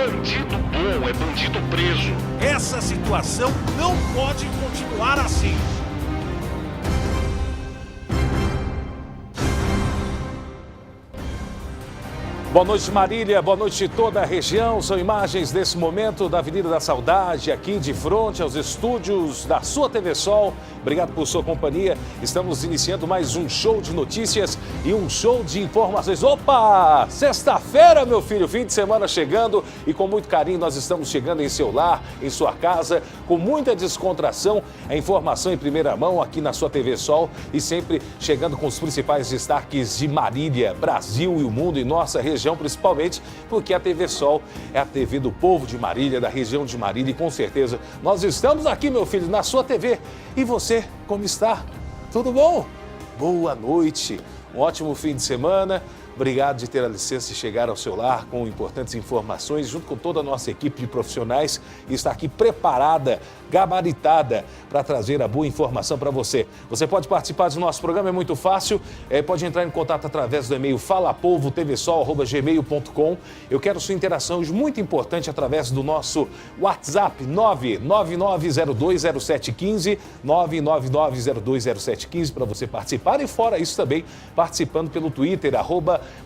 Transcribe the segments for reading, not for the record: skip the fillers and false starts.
bandido bom é bandido preso. Essa situação não pode continuar assim. Boa noite, Marília. Boa noite, toda a região. São imagens desse momento da Avenida da Saudade, aqui de frente aos estúdios da sua TV Sol. Obrigado por sua companhia. Estamos iniciando mais um show de notícias e um show de informações. Opa! Sexta-feira, meu filho, fim de semana chegando e com muito carinho nós estamos chegando em seu lar, em sua casa, com muita descontração. A informação em primeira mão aqui na sua TV Sol e sempre chegando com os principais destaques de Marília, Brasil e o mundo e nossa região, principalmente porque a TV Sol é a TV do povo de Marília, da região de Marília e com certeza nós estamos aqui, meu filho, na sua TV. E você, como está? Tudo bom? Boa noite, um ótimo fim de semana. Obrigado de ter a licença de chegar ao seu lar com importantes informações, junto com toda a nossa equipe de profissionais e está aqui preparada, gabaritada para trazer a boa informação para você. Você pode participar do nosso programa, é muito fácil, pode entrar em contato através do e-mail falapovotvsol@gmail.com. Eu quero sua interação hoje muito importante através do nosso WhatsApp 999020715, 999020715 para você participar e fora isso também participando pelo Twitter,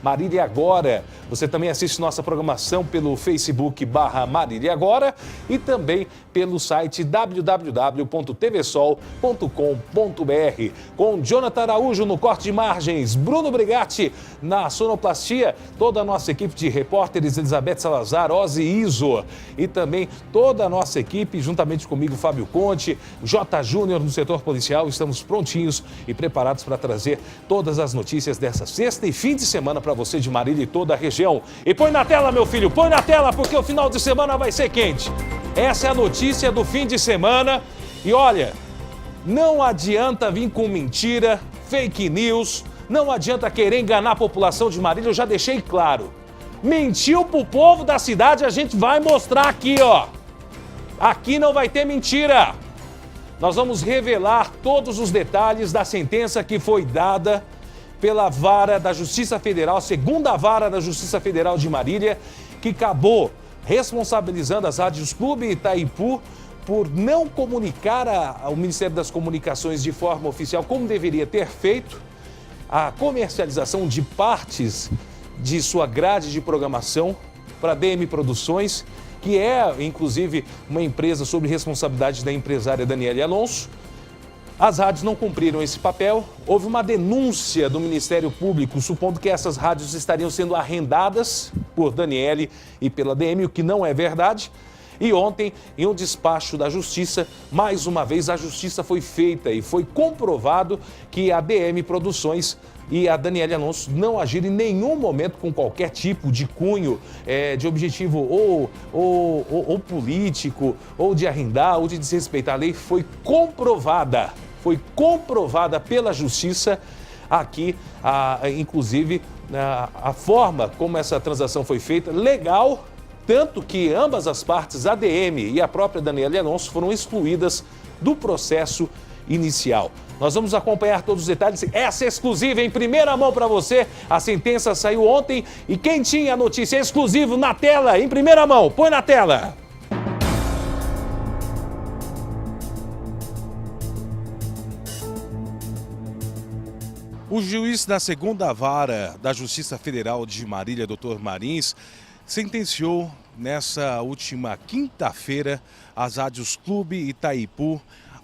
@Marília Agora. Você também assiste nossa programação pelo Facebook /Marília Agora e também pelo site www.tvsol.com.br. Com Jonathan Araújo no corte de imagens, Bruno Brigatti na sonoplastia, toda a nossa equipe de repórteres, Elizabeth Salazar, Ozzy Iso e também toda a nossa equipe, juntamente comigo, Fábio Conte, J. Júnior no setor policial, estamos prontinhos e preparados para trazer todas as notícias dessa sexta e fim de semana para você de Marília e toda a região. E põe na tela, meu filho, põe na tela, porque o final de semana vai ser quente. Essa é a notícia do fim de semana. E olha, não adianta vir com mentira, fake news, não adianta querer enganar a população de Marília, eu já deixei claro. Mentiu pro povo da cidade, a gente vai mostrar aqui, ó. Aqui não vai ter mentira. Nós vamos revelar todos os detalhes da sentença que foi dada pela Vara da Justiça Federal, a segunda Vara da Justiça Federal de Marília, que acabou responsabilizando as rádios Clube e Itaipu por não comunicar ao Ministério das Comunicações de forma oficial como deveria ter feito a comercialização de partes de sua grade de programação para a DM Produções, que é, inclusive, uma empresa sob responsabilidade da empresária Daniele Alonso. As rádios não cumpriram esse papel. Houve uma denúncia do Ministério Público, supondo que essas rádios estariam sendo arrendadas por Daniele e pela DM, o que não é verdade. E ontem, em um despacho da Justiça, mais uma vez a justiça foi feita e foi comprovado que a DM Produções e a Daniele Alonso não agiram em nenhum momento com qualquer tipo de cunho de objetivo ou político, ou de arrendar, ou de desrespeitar a lei. Foi comprovada pela Justiça aqui, inclusive, a forma como essa transação foi feita, legal, tanto que ambas as partes, a DM e a própria Daniele Alonso, foram excluídas do processo inicial. Nós vamos acompanhar todos os detalhes. Essa é exclusiva em primeira mão para você. A sentença saiu ontem e quem tinha a notícia exclusivo na tela, em primeira mão, põe na tela. O juiz da segunda Vara da Justiça Federal de Marília, Dr. Marins, sentenciou nessa última quinta-feira as rádios Clube e Itaipu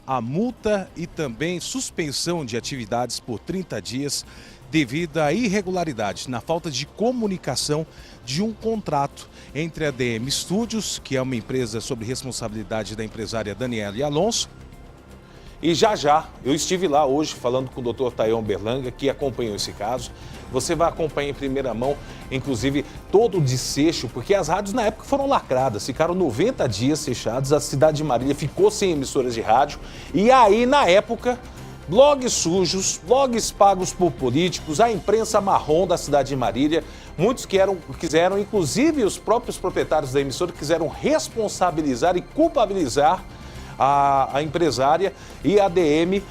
a multa e também suspensão de atividades por 30 dias devido à irregularidade na falta de comunicação de um contrato entre a DM Studios, que é uma empresa sob responsabilidade da empresária Daniele Alonso. E já eu estive lá hoje falando com o Dr. Tayon Berlanga, que acompanhou esse caso. Você vai acompanhar em primeira mão, inclusive, todo o desfecho, porque as rádios na época foram lacradas, ficaram 90 dias fechadas, a cidade de Marília ficou sem emissoras de rádio. E aí, na época, blogs sujos, blogs pagos por políticos, a imprensa marrom da cidade de Marília, muitos quiseram, inclusive os próprios proprietários da emissora, quiseram responsabilizar e culpabilizar a empresária e a DM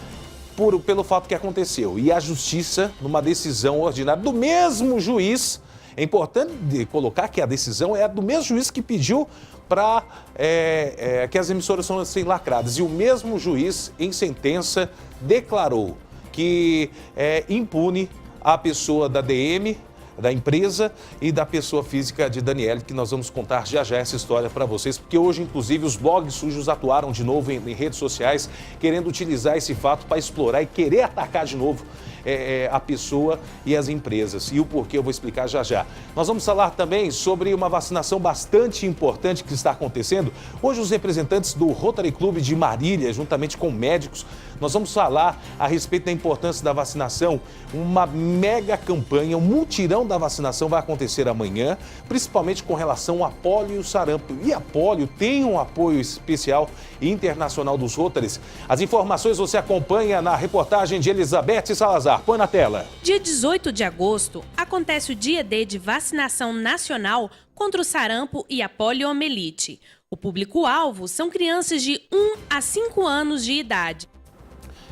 pelo fato que aconteceu. E a justiça, numa decisão ordinária do mesmo juiz, É importante colocar que a decisão é do mesmo juiz que pediu para que as emissoras fossem lacradas. E o mesmo juiz, em sentença, declarou que é impune a pessoa da DM, da empresa e da pessoa física de Daniele, que nós vamos contar já já essa história para vocês, porque hoje, inclusive, os blogs sujos atuaram de novo em redes sociais, querendo utilizar esse fato para explorar e querer atacar de novo a pessoa e as empresas. E o porquê eu vou explicar já já. Nós vamos falar também sobre uma vacinação bastante importante que está acontecendo. Hoje, os representantes do Rotary Club de Marília, juntamente com médicos, nós vamos falar a respeito da importância da vacinação. Uma mega campanha, um mutirão da vacinação vai acontecer amanhã, principalmente com relação à polio e o sarampo. E a polio tem um apoio especial e internacional dos Rotarys. As informações você acompanha na reportagem de Elizabeth Salazar. Põe na tela. Dia 18 de agosto, acontece o Dia D de vacinação nacional contra o sarampo e a poliomielite. O público-alvo são crianças de 1 a 5 anos de idade.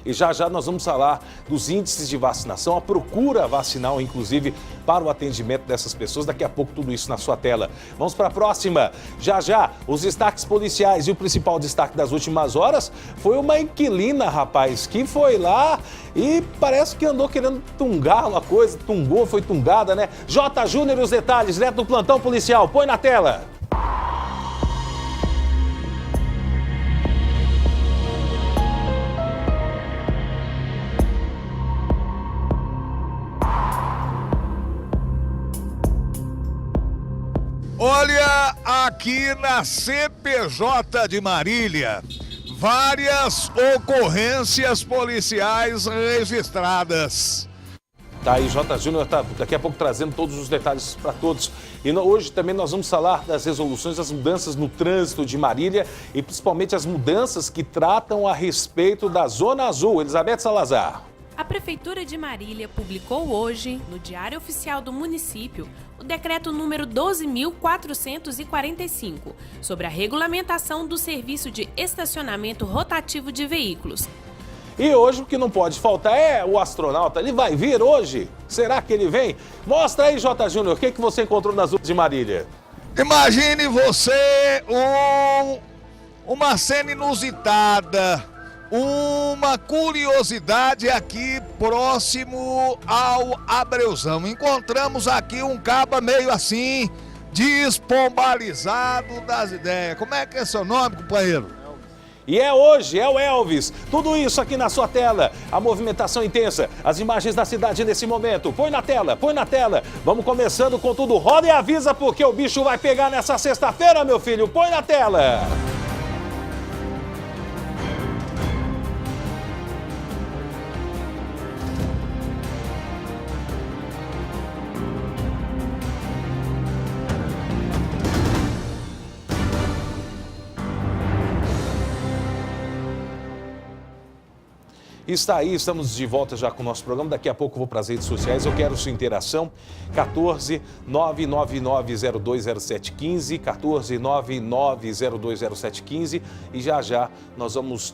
E já já nós vamos falar dos índices de vacinação, a procura vacinal, inclusive, para o atendimento dessas pessoas. Daqui a pouco tudo isso na sua tela. Vamos para a próxima. Já já, os destaques policiais. E o principal destaque das últimas horas foi uma inquilina, rapaz, que foi lá e parece que andou querendo tungar uma coisa. Tungou, foi tungada, né? J. Júnior, os detalhes, direto do plantão policial. Põe na tela. Olha, aqui na CPJ de Marília, várias ocorrências policiais registradas. Tá aí, J. Júnior tá daqui a pouco trazendo todos os detalhes para todos. E hoje também nós vamos falar das resoluções, das mudanças no trânsito de Marília e principalmente as mudanças que tratam a respeito da Zona Azul. Elizabeth Salazar. A Prefeitura de Marília publicou hoje, no Diário Oficial do Município, o decreto número 12.445, sobre a regulamentação do serviço de estacionamento rotativo de veículos. E hoje o que não pode faltar é o astronauta. Ele vai vir hoje? Será que ele vem? Mostra aí, J. Júnior, o que você encontrou nas ruas de Marília? Imagine você uma cena inusitada. Uma curiosidade aqui próximo ao Abreuzão. Encontramos aqui um caba meio assim, despombalizado das ideias. Como é que é seu nome, companheiro? E é hoje, é o Elvis. Tudo isso aqui na sua tela. A movimentação intensa, as imagens da cidade nesse momento. Põe na tela, põe na tela. Vamos começando com tudo. Roda e avisa porque o bicho vai pegar nessa sexta-feira, meu filho. Põe na tela. Está aí, estamos de volta já com o nosso programa. Daqui a pouco eu vou para as redes sociais. Eu quero sua interação. 14-999-020715, 14-999-020715. E já já nós vamos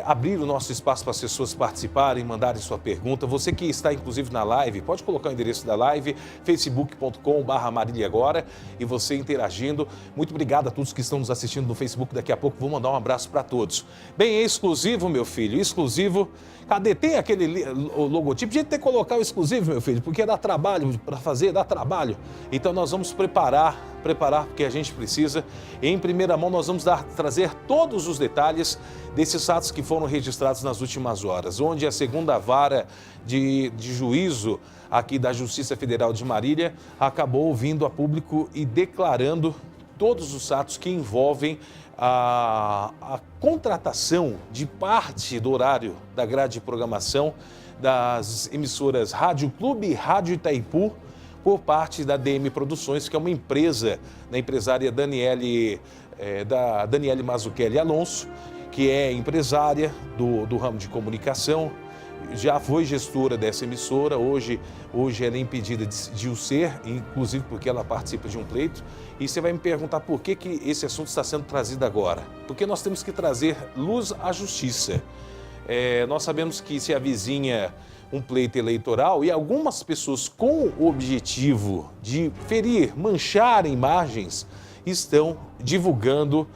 abrir o nosso espaço para as pessoas participarem, mandarem sua pergunta. Você que está, inclusive, na live, pode colocar o endereço da live, facebook.com/Marília Agora, e você interagindo. Muito obrigado a todos que estão nos assistindo no Facebook. Daqui a pouco vou mandar um abraço para todos. Bem, é exclusivo, meu filho, exclusivo. Cadê? Tem aquele logotipo? Tinha que ter que colocar o exclusivo, meu filho, porque dá trabalho para fazer, dá trabalho. Então nós vamos preparar porque a gente precisa. Em primeira mão nós vamos trazer todos os detalhes desses atos que foram registrados nas últimas horas, onde a segunda vara de juízo aqui da Justiça Federal de Marília acabou vindo a público e declarando todos os atos que envolvem a contratação de parte do horário da grade de programação das emissoras Rádio Clube e Rádio Itaipu por parte da DM Produções, que é uma empresa da empresária Daniele Mazzucchelli Alonso, que é empresária do ramo de comunicação, já foi gestora dessa emissora, hoje ela é impedida de o ser, inclusive porque ela participa de um pleito. E você vai me perguntar por que esse assunto está sendo trazido agora. Porque nós temos que trazer luz à justiça. Nós sabemos que se avizinha um pleito eleitoral e algumas pessoas com o objetivo de ferir, manchar imagens, estão divulgando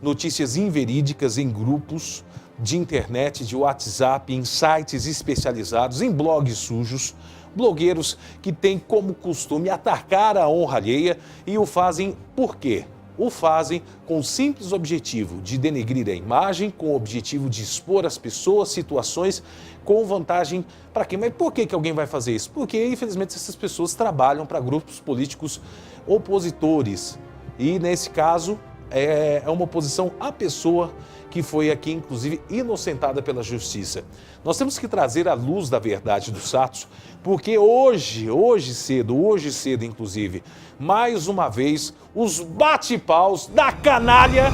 notícias inverídicas em grupos de internet, de WhatsApp, em sites especializados, em blogs sujos, blogueiros que têm como costume atacar a honra alheia e o fazem por quê? O fazem com o simples objetivo de denegrir a imagem, com o objetivo de expor as pessoas, situações com vantagem para quem? Mas por que alguém vai fazer isso? Porque, infelizmente, essas pessoas trabalham para grupos políticos opositores e, nesse caso, é uma oposição à pessoa que foi aqui, inclusive, inocentada pela justiça. Nós temos que trazer à luz da verdade dos fatos, porque hoje cedo, inclusive, mais uma vez, os bate-paus da canalha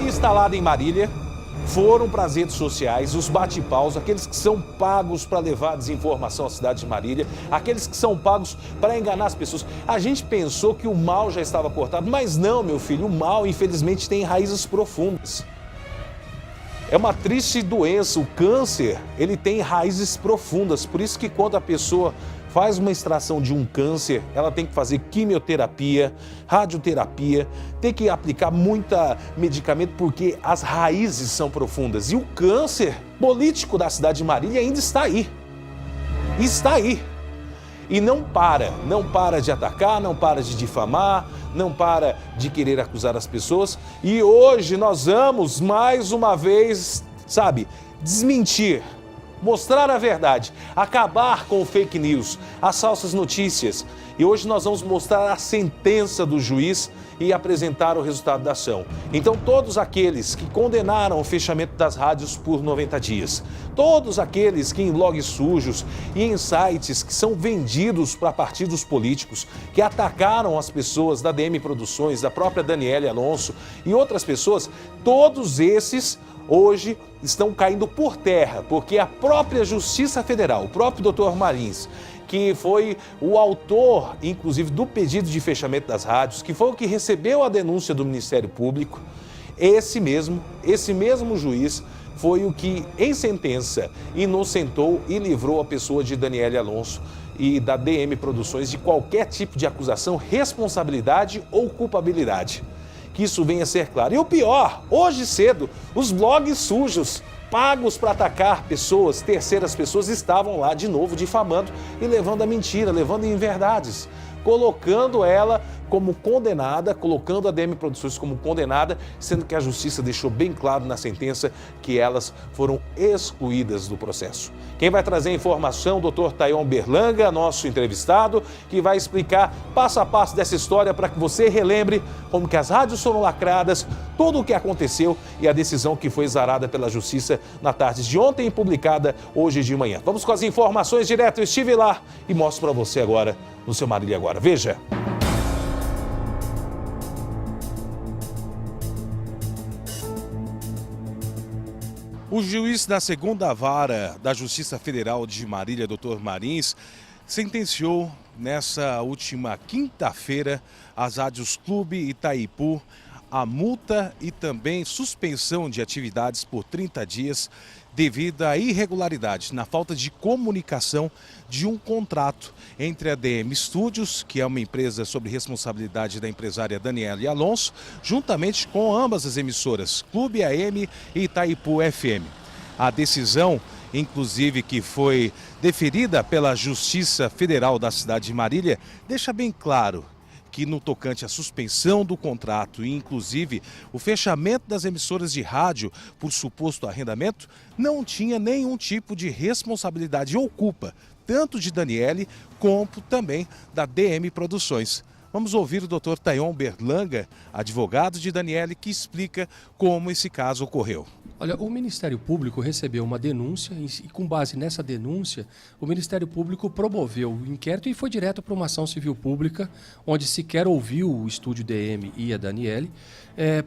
instalada em Marília, foram para as redes sociais, os bate-paus, aqueles que são pagos para levar desinformação à cidade de Marília, aqueles que são pagos para enganar as pessoas. A gente pensou que o mal já estava cortado, mas não, meu filho, o mal, infelizmente, tem raízes profundas. É uma triste doença, o câncer, ele tem raízes profundas, por isso que quando a pessoa faz uma extração de um câncer, ela tem que fazer quimioterapia, radioterapia, tem que aplicar muita medicamento porque as raízes são profundas. E o câncer político da cidade de Marília ainda está aí. Está aí. E não para de atacar, não para de difamar, não para de querer acusar as pessoas. E hoje nós vamos mais uma vez, desmentir, mostrar a verdade, acabar com o fake news, as falsas notícias. E hoje nós vamos mostrar a sentença do juiz e apresentar o resultado da ação. Então, todos aqueles que condenaram o fechamento das rádios por 90 dias, todos aqueles que em blogs sujos e em sites que são vendidos para partidos políticos, que atacaram as pessoas da DM Produções, da própria Daniele Alonso e outras pessoas, todos esses hoje estão caindo por terra, porque a própria Justiça Federal, o próprio Dr. Marins, que foi o autor, inclusive, do pedido de fechamento das rádios, que foi o que recebeu a denúncia do Ministério Público, esse mesmo juiz foi o que, em sentença, inocentou e livrou a pessoa de Daniele Alonso e da DM Produções de qualquer tipo de acusação, responsabilidade ou culpabilidade. Que isso venha a ser claro. E o pior, hoje cedo, os blogs sujos, pagos para atacar pessoas, terceiras pessoas, estavam lá de novo difamando e levando a mentira, levando inverdades, colocando ela como condenada, colocando a DM Produções como condenada, sendo que a justiça deixou bem claro na sentença que elas foram excluídas do processo. Quem vai trazer a informação, o Dr. Tayon Berlanga, nosso entrevistado, que vai explicar passo a passo dessa história para que você relembre como que as rádios foram lacradas, tudo o que aconteceu e a decisão que foi exarada pela justiça na tarde de ontem e publicada hoje de manhã. Vamos com as informações direto. Eu estive lá e mostro para você agora no seu Marília Agora. Veja. O juiz da segunda vara da Justiça Federal de Marília, Dr. Marins, sentenciou nessa última quinta-feira as rádios Clube e Itaipu a multa e também suspensão de atividades por 30 dias devido à irregularidade na falta de comunicação de um contrato entre a DM Studios, que é uma empresa sob responsabilidade da empresária Daniele Alonso, juntamente com ambas as emissoras, Clube AM e Itaipu FM. A decisão, inclusive, que foi deferida pela Justiça Federal da cidade de Marília, deixa bem claro que no tocante à suspensão do contrato e, inclusive, o fechamento das emissoras de rádio por suposto arrendamento, não tinha nenhum tipo de responsabilidade ou culpa, tanto de Daniele como também da DM Produções. Vamos ouvir o Dr. Tayon Berlanga, advogado de Daniele, que explica como esse caso ocorreu. Olha, o Ministério Público recebeu uma denúncia e, com base nessa denúncia, o Ministério Público promoveu o inquérito e foi direto para uma ação civil pública, onde sequer ouviu o estúdio DM e a Daniele,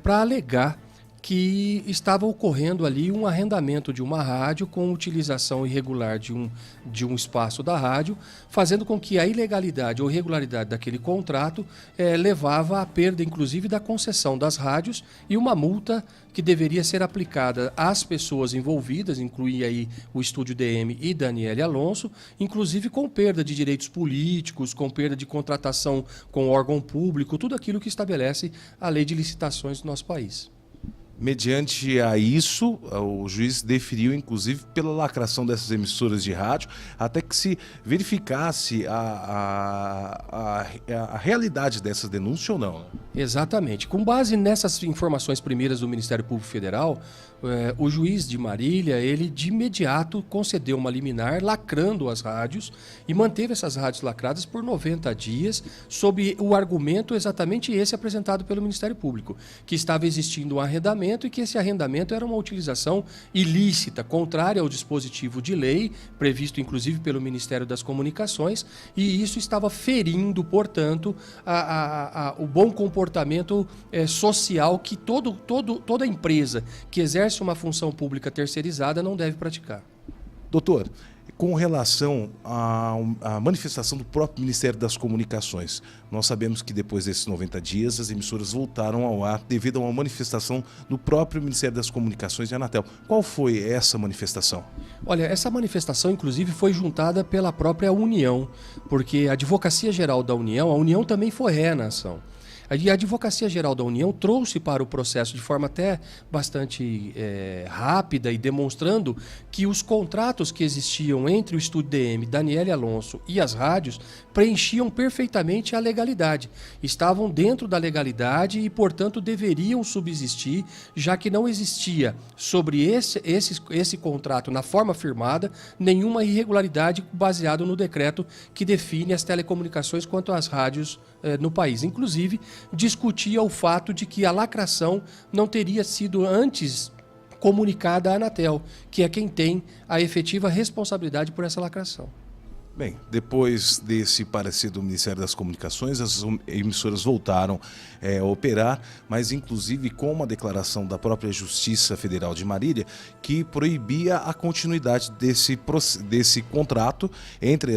para alegar que estava ocorrendo ali um arrendamento de uma rádio com utilização irregular de um espaço da rádio, fazendo com que a ilegalidade ou irregularidade daquele contrato levava à perda, inclusive, da concessão das rádios e uma multa que deveria ser aplicada às pessoas envolvidas, incluía aí o Estúdio DM e Daniele Alonso, inclusive com perda de direitos políticos, com perda de contratação com órgão público, tudo aquilo que estabelece a lei de licitações do nosso país. Mediante a isso, o juiz deferiu, inclusive, pela lacração dessas emissoras de rádio, até que se verificasse a realidade dessa denúncia ou não. Exatamente. Com base nessas informações primeiras do Ministério Público Federal, o juiz de Marília, ele de imediato concedeu uma liminar lacrando as rádios e manteve essas rádios lacradas por 90 dias, sob o argumento exatamente esse apresentado pelo Ministério Público, que estava existindo um arrendamento e que esse arrendamento era uma utilização ilícita, contrária ao dispositivo de lei, previsto inclusive pelo Ministério das Comunicações, e isso estava ferindo, portanto, o bom comportamento social que toda empresa que exerce uma função pública terceirizada não deve praticar. Doutor, com relação à manifestação do próprio Ministério das Comunicações, nós sabemos que depois desses 90 dias as emissoras voltaram ao ar devido a uma manifestação do próprio Ministério das Comunicações e Anatel. Qual foi essa manifestação? Olha, essa manifestação inclusive foi juntada pela própria União, porque a Advocacia Geral da União, a União também foi ré na ação. E a Advocacia Geral da União trouxe para o processo de forma até bastante rápida e demonstrando que os contratos que existiam entre o Estúdio DM, Daniele Alonso e as rádios preenchiam perfeitamente a legalidade. Estavam dentro da legalidade e, portanto, deveriam subsistir, já que não existia sobre esse contrato, na forma firmada, nenhuma irregularidade baseada no decreto que define as telecomunicações quanto às rádios no país. Inclusive, discutia o fato de que a lacração não teria sido antes comunicada à Anatel, que é quem tem a efetiva responsabilidade por essa lacração. Bem, depois desse parecer do Ministério das Comunicações, as emissoras voltaram a operar, mas inclusive com uma declaração da própria Justiça Federal de Marília que proibia a continuidade desse contrato entre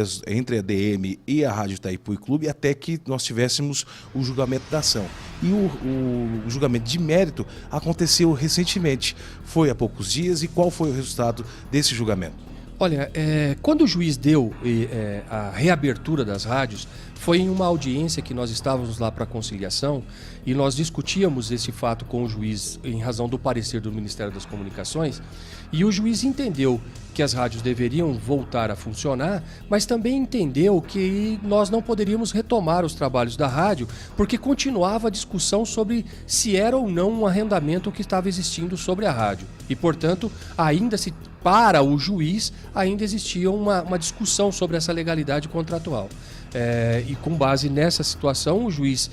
a DM e a Rádio Itaipu e Clube até que nós tivéssemos o julgamento da ação. E o julgamento de mérito aconteceu recentemente, foi há poucos dias, e qual foi o resultado desse julgamento? Olha, quando o juiz deu a reabertura das rádios, foi em uma audiência que nós estávamos lá para conciliação e nós discutíamos esse fato com o juiz em razão do parecer do Ministério das Comunicações, e o juiz entendeu que as rádios deveriam voltar a funcionar, mas também entendeu que nós não poderíamos retomar os trabalhos da rádio porque continuava a discussão sobre se era ou não um arrendamento que estava existindo sobre a rádio. E, portanto, para o juiz, ainda existia uma discussão sobre essa legalidade contratual. E com base nessa situação, o juiz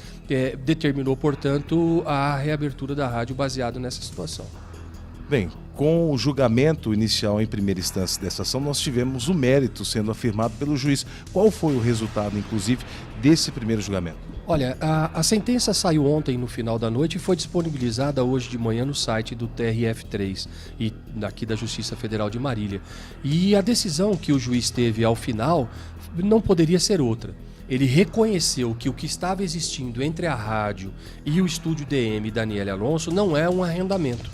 determinou, portanto, a reabertura da rádio baseado nessa situação. Bem, com o julgamento inicial em primeira instância dessa ação, nós tivemos o mérito sendo afirmado pelo juiz. Qual foi o resultado, inclusive, desse primeiro julgamento? Olha, a sentença saiu ontem no final da noite e foi disponibilizada hoje de manhã no site do TRF3 e daqui da Justiça Federal de Marília. E a decisão que o juiz teve ao final não poderia ser outra. Ele reconheceu que o que estava existindo entre a rádio e o Estúdio DM Daniele Alonso não é um arrendamento.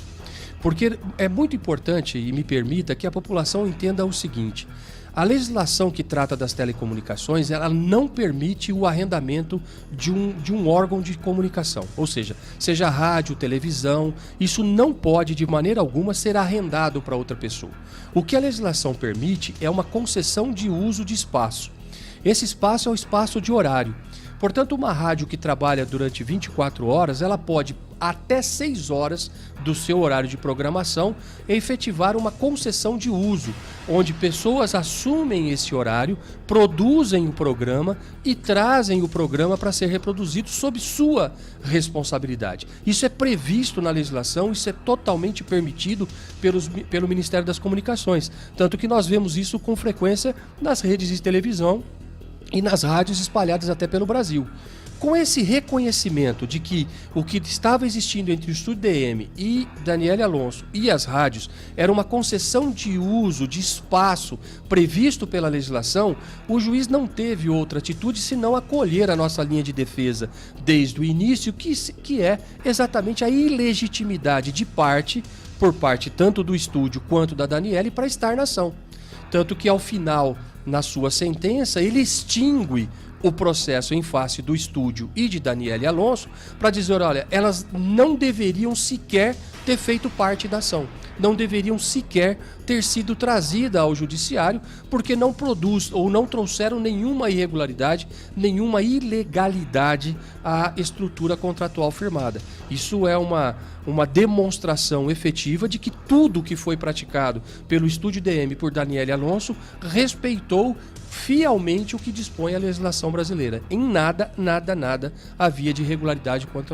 Porque é muito importante, e me permita, que a população entenda o seguinte: a legislação que trata das telecomunicações, ela não permite o arrendamento de um órgão de comunicação. Ou seja rádio, televisão, isso não pode de maneira alguma ser arrendado para outra pessoa. O que a legislação permite é uma concessão de uso de espaço. Esse espaço é o espaço de horário. Portanto, uma rádio que trabalha durante 24 horas, ela pode, até 6 horas do seu horário de programação, efetivar uma concessão de uso, onde pessoas assumem esse horário, produzem o programa e trazem o programa para ser reproduzido sob sua responsabilidade. Isso é previsto na legislação, isso é totalmente permitido pelo Ministério das Comunicações. Tanto que nós vemos isso com frequência nas redes de televisão e nas rádios espalhadas até pelo Brasil. Com esse reconhecimento de que o que estava existindo entre o Estúdio DM e Daniele Alonso e as rádios era uma concessão de uso, de espaço previsto pela legislação, o juiz não teve outra atitude senão acolher a nossa linha de defesa desde o início, que é exatamente a ilegitimidade de parte, por parte tanto do estúdio quanto da Daniele, para estar na ação. Tanto que ao final, na sua sentença, ele extingue o processo em face do estúdio e de Daniele Alonso para dizer, olha, elas não deveriam sequer ter feito parte da ação, não deveriam sequer ter sido trazida ao judiciário, porque não produz ou não trouxeram nenhuma irregularidade, nenhuma ilegalidade à estrutura contratual firmada. Isso é uma demonstração efetiva de que tudo que foi praticado pelo Estúdio DM por Daniele Alonso respeitou fielmente o que dispõe a legislação brasileira. Em nada havia de irregularidade quanto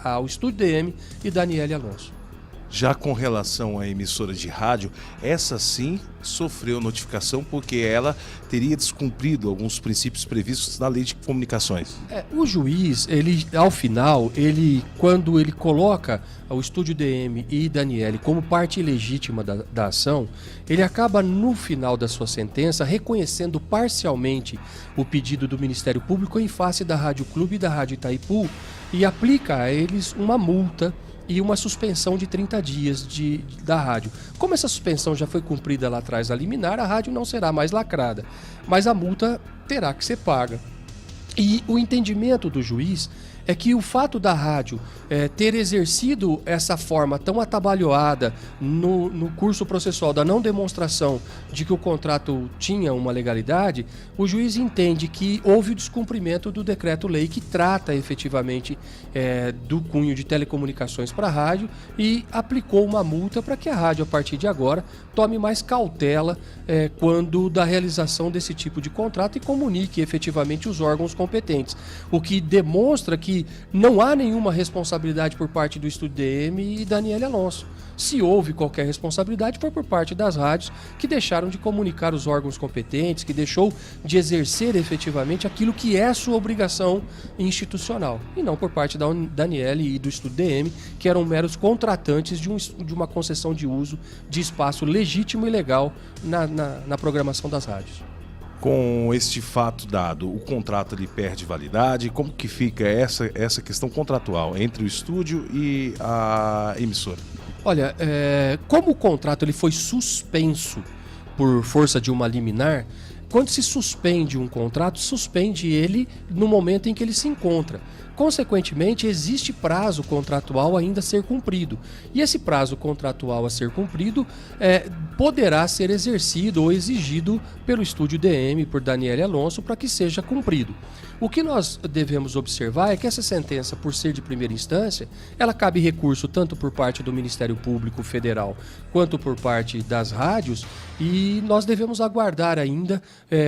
ao Estúdio DM e Daniele Alonso. Já com relação à emissora de rádio, essa sim sofreu notificação porque ela teria descumprido alguns princípios previstos na lei de comunicações. O juiz, ao final, quando ele coloca o Estúdio DM e Daniele como parte ilegítima da ação, ele acaba no final da sua sentença reconhecendo parcialmente o pedido do Ministério Público em face da Rádio Clube e da Rádio Itaipu e aplica a eles uma multa e uma suspensão de 30 dias da rádio. Como essa suspensão já foi cumprida lá atrás da liminar, a rádio não será mais lacrada, mas a multa terá que ser paga. E o entendimento do juiz é que o fato da rádio ter exercido essa forma tão atabalhoada no curso processual da não demonstração de que o contrato tinha uma legalidade, o juiz entende que houve o descumprimento do decreto-lei que trata efetivamente do cunho de telecomunicações para a rádio e aplicou uma multa para que a rádio, a partir de agora, tome mais cautela quando da realização desse tipo de contrato e comunique efetivamente os órgãos competentes, o que demonstra que não há nenhuma responsabilidade por parte do Estúdio DM e Daniele Alonso. Se houve qualquer responsabilidade, foi por parte das rádios que deixaram de comunicar os órgãos competentes, que deixou de exercer efetivamente aquilo que é sua obrigação institucional, e não por parte da Daniele e do Estúdio DM, que eram meros contratantes de uma concessão de uso de espaço legítimo e legal na programação das rádios. Com este fato dado, o contrato ele perde validade? Como que fica essa questão contratual entre o estúdio e a emissora? Olha, como o contrato ele foi suspenso por força de uma liminar, quando se suspende um contrato, suspende ele no momento em que ele se encontra. Consequentemente, existe prazo contratual ainda a ser cumprido. E esse prazo contratual a ser cumprido poderá ser exercido ou exigido pelo Estúdio DM, por Daniele Alonso, para que seja cumprido. O que nós devemos observar é que essa sentença, por ser de primeira instância, ela cabe recurso tanto por parte do Ministério Público Federal quanto por parte das rádios, e nós devemos aguardar ainda,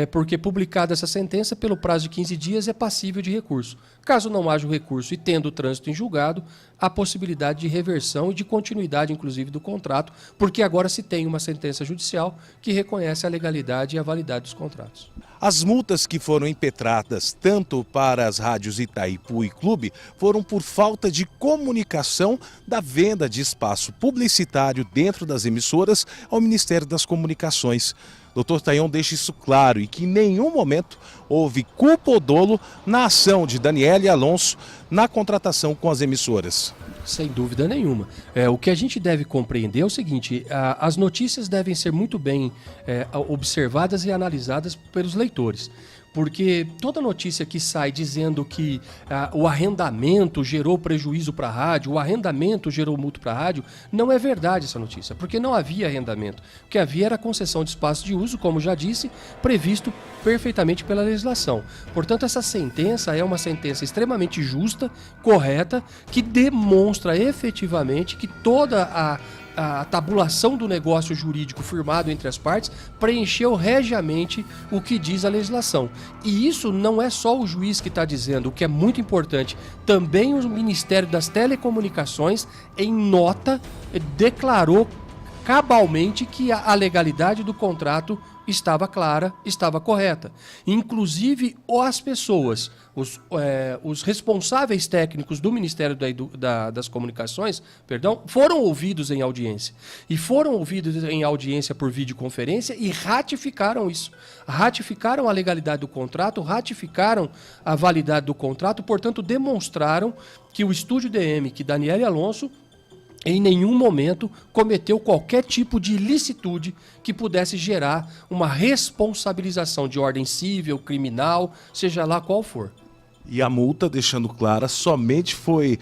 porque publicada essa sentença, pelo prazo de 15 dias é passível de recurso. Caso não haja o recurso e tendo o trânsito em julgado, há possibilidade de reversão e de continuidade, inclusive, do contrato, porque agora se tem uma sentença judicial que reconhece a legalidade e a validade dos contratos. As multas que foram impetradas tanto para as rádios Itaipu e Clube foram por falta de comunicação da venda de espaço publicitário dentro das emissoras ao Ministério das Comunicações. Dr. Tayon deixa isso claro e que em nenhum momento houve culpa ou dolo na ação de Daniele Alonso na contratação com as emissoras. Sem dúvida nenhuma. O que a gente deve compreender é o seguinte: as notícias devem ser muito bem observadas e analisadas pelos leitores. Porque toda notícia que sai dizendo que o arrendamento gerou prejuízo para a rádio, o arrendamento gerou multa para a rádio, não é verdade essa notícia, porque não havia arrendamento. O que havia era concessão de espaço de uso, como já disse, previsto perfeitamente pela legislação. Portanto, essa sentença é uma sentença extremamente justa, correta, que demonstra efetivamente que toda a tabulação do negócio jurídico firmado entre as partes preencheu regiamente o que diz a legislação. E isso não é só o juiz que está dizendo, o que é muito importante. Também o Ministério das Telecomunicações, em nota, declarou cabalmente que a legalidade do contrato estava clara, estava correta. Inclusive, as pessoas, os responsáveis técnicos do Ministério das Comunicações, foram ouvidos em audiência. E foram ouvidos em audiência por videoconferência e ratificaram isso. Ratificaram a legalidade do contrato, ratificaram a validade do contrato, portanto, demonstraram que o Estúdio DM, que Daniele Alonso, em nenhum momento cometeu qualquer tipo de ilicitude que pudesse gerar uma responsabilização de ordem civil, criminal, seja lá qual for. E a multa, deixando clara, somente foi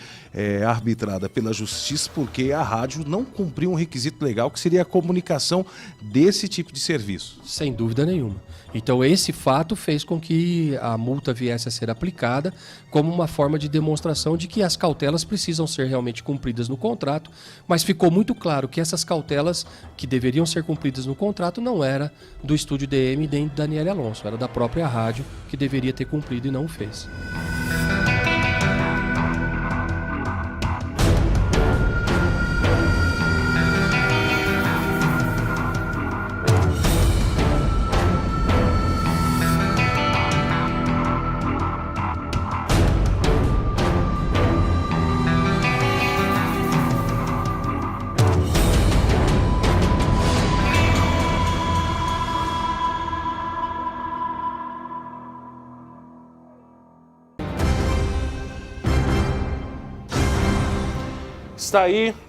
arbitrada pela Justiça porque a rádio não cumpriu um requisito legal que seria a comunicação desse tipo de serviço. Sem dúvida nenhuma. Então esse fato fez com que a multa viesse a ser aplicada como uma forma de demonstração de que as cautelas precisam ser realmente cumpridas no contrato, mas ficou muito claro que essas cautelas que deveriam ser cumpridas no contrato não era do Estúdio DM nem de Daniele Alonso, era da própria rádio que deveria ter cumprido e não o fez.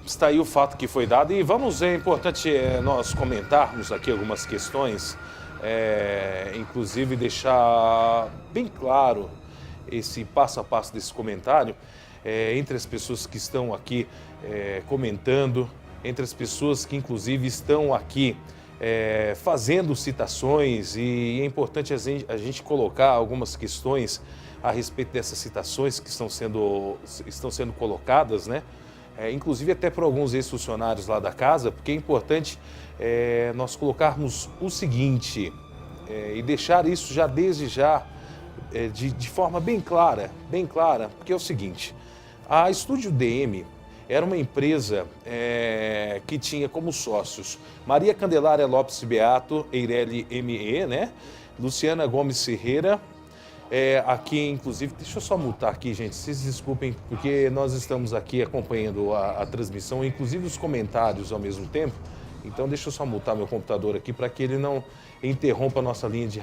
Está aí o fato que foi dado e é importante nós comentarmos aqui algumas questões, inclusive deixar bem claro esse passo a passo desse comentário entre as pessoas que estão aqui comentando, entre as pessoas que inclusive estão aqui fazendo citações, e é importante a gente colocar algumas questões a respeito dessas citações que estão sendo colocadas, né? Inclusive até por alguns ex-funcionários lá da casa, porque é importante nós colocarmos o seguinte, e deixar isso já desde já de forma bem clara, porque é o seguinte: a Estúdio DM era uma empresa que tinha como sócios Maria Candelária Lopes Beato, Eireli ME, né? Luciana Gomes Ferreira. Aqui, inclusive, deixa eu só mutar aqui, gente, vocês desculpem, porque nós estamos aqui acompanhando a transmissão, inclusive os comentários ao mesmo tempo, então deixa eu só mutar meu computador aqui para que ele não interrompa a nossa linha de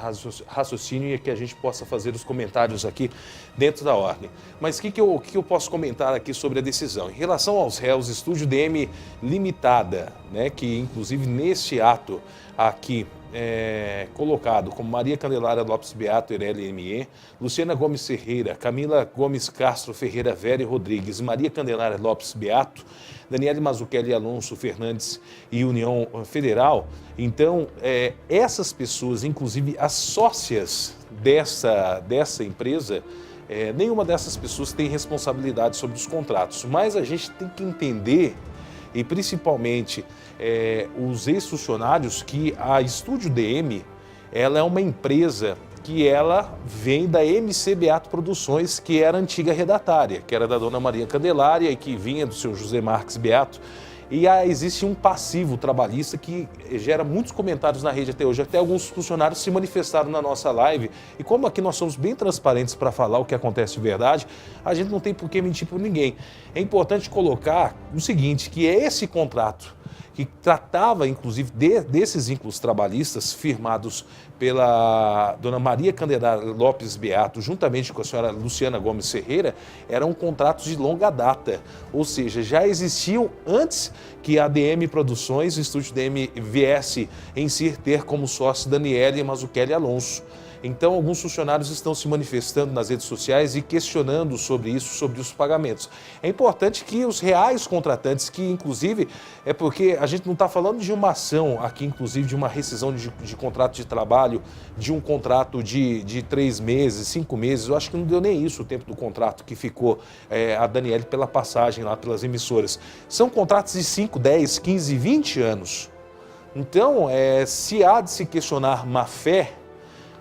raciocínio e que a gente possa fazer os comentários aqui dentro da ordem. Mas o que eu posso comentar aqui sobre a decisão? Em relação aos réus, Estúdio DM Limitada, né, que inclusive neste ato aqui colocado como Maria Candelária Lopes Beato, Eireli ME, Luciana Gomes Ferreira, Camila Gomes Castro Ferreira Vera Rodrigues, Maria Candelária Lopes Beato, Daniele Mazzucchelli Alonso Fernandes e União Federal. Então, essas pessoas, inclusive as sócias dessa empresa, nenhuma dessas pessoas tem responsabilidade sobre os contratos, mas a gente tem que entender, e principalmente os ex-funcionários, que a Estúdio DM ela é uma empresa que ela vem da MC Beato Produções, que era a antiga redatária, que era da dona Maria Candelária e que vinha do seu José Marques Beato. E existe um passivo trabalhista que gera muitos comentários na rede até hoje. Até alguns funcionários se manifestaram na nossa live. E como aqui nós somos bem transparentes para falar o que acontece de verdade, a gente não tem por que mentir por ninguém. É importante colocar o seguinte, que é esse contrato que tratava, inclusive, desses vínculos trabalhistas firmados pela dona Maria Candelária Lopes Beato, juntamente com a senhora Luciana Gomes Ferreira, eram contratos de longa data, ou seja, já existiam antes que a DM Produções, o Estúdio DM, viesse em si ter como sócio Daniele Mazzucchelli Alonso. Então, alguns funcionários estão se manifestando nas redes sociais e questionando sobre isso, sobre os pagamentos. É importante que os reais contratantes, que inclusive é porque a gente não está falando de uma ação aqui, inclusive de uma rescisão de contrato de trabalho, de um contrato de 3 meses, 5 meses, eu acho que não deu nem isso o tempo do contrato que ficou a Daniele pela passagem lá pelas emissoras. São contratos de 5, 10, 15, 20 anos. Então, se há de se questionar má fé,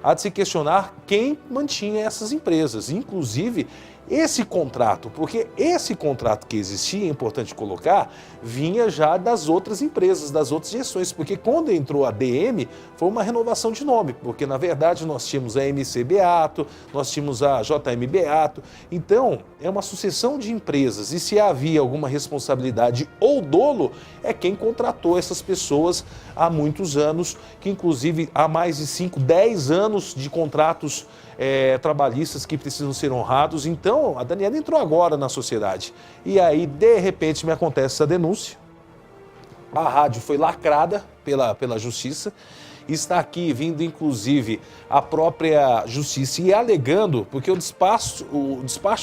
há de se questionar quem mantinha essas empresas. Inclusive, esse contrato, porque esse contrato que existia, é importante colocar, vinha já das outras empresas, das outras gestões, porque quando entrou a DM, foi uma renovação de nome, porque na verdade nós tínhamos a MC Beato, nós tínhamos a JM Beato, então é uma sucessão de empresas, e se havia alguma responsabilidade ou dolo, é quem contratou essas pessoas há muitos anos, que inclusive há mais de 5, 10 anos de contratos trabalhistas que precisam ser honrados. Então, a Daniela entrou agora na sociedade. E aí, de repente, me acontece essa denúncia. A rádio foi lacrada pela justiça. Está aqui vindo, inclusive, a própria justiça e alegando, porque o despacho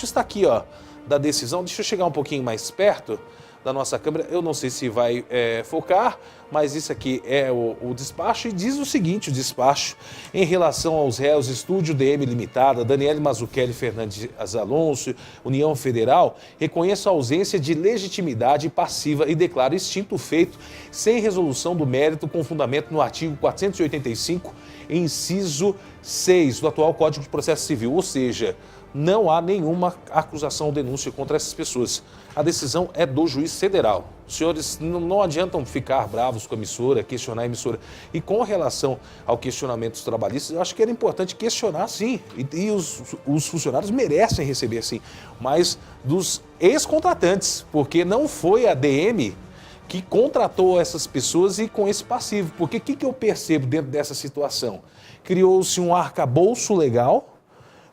está aqui, ó, da decisão. Deixa eu chegar um pouquinho mais perto da nossa câmera. Eu não sei se vai focar, mas isso aqui é o despacho, e diz o seguinte, o despacho, em relação aos réus Estúdio DM Limitada, Daniele Mazzucchelli Fernandes Alonso, União Federal, reconheço a ausência de legitimidade passiva e declaro extinto o feito sem resolução do mérito com fundamento no artigo 485, inciso 6 do atual Código de Processo Civil, ou seja, não há nenhuma acusação ou denúncia contra essas pessoas. A decisão é do juiz federal. Os senhores não adiantam ficar bravos com a emissora, questionar a emissora. E com relação ao questionamento dos trabalhistas, eu acho que era importante questionar, sim. E os funcionários merecem receber, sim. Mas dos ex-contratantes, porque não foi a DM que contratou essas pessoas e com esse passivo. Porque o que eu percebo dentro dessa situação? Criou-se um arcabouço legal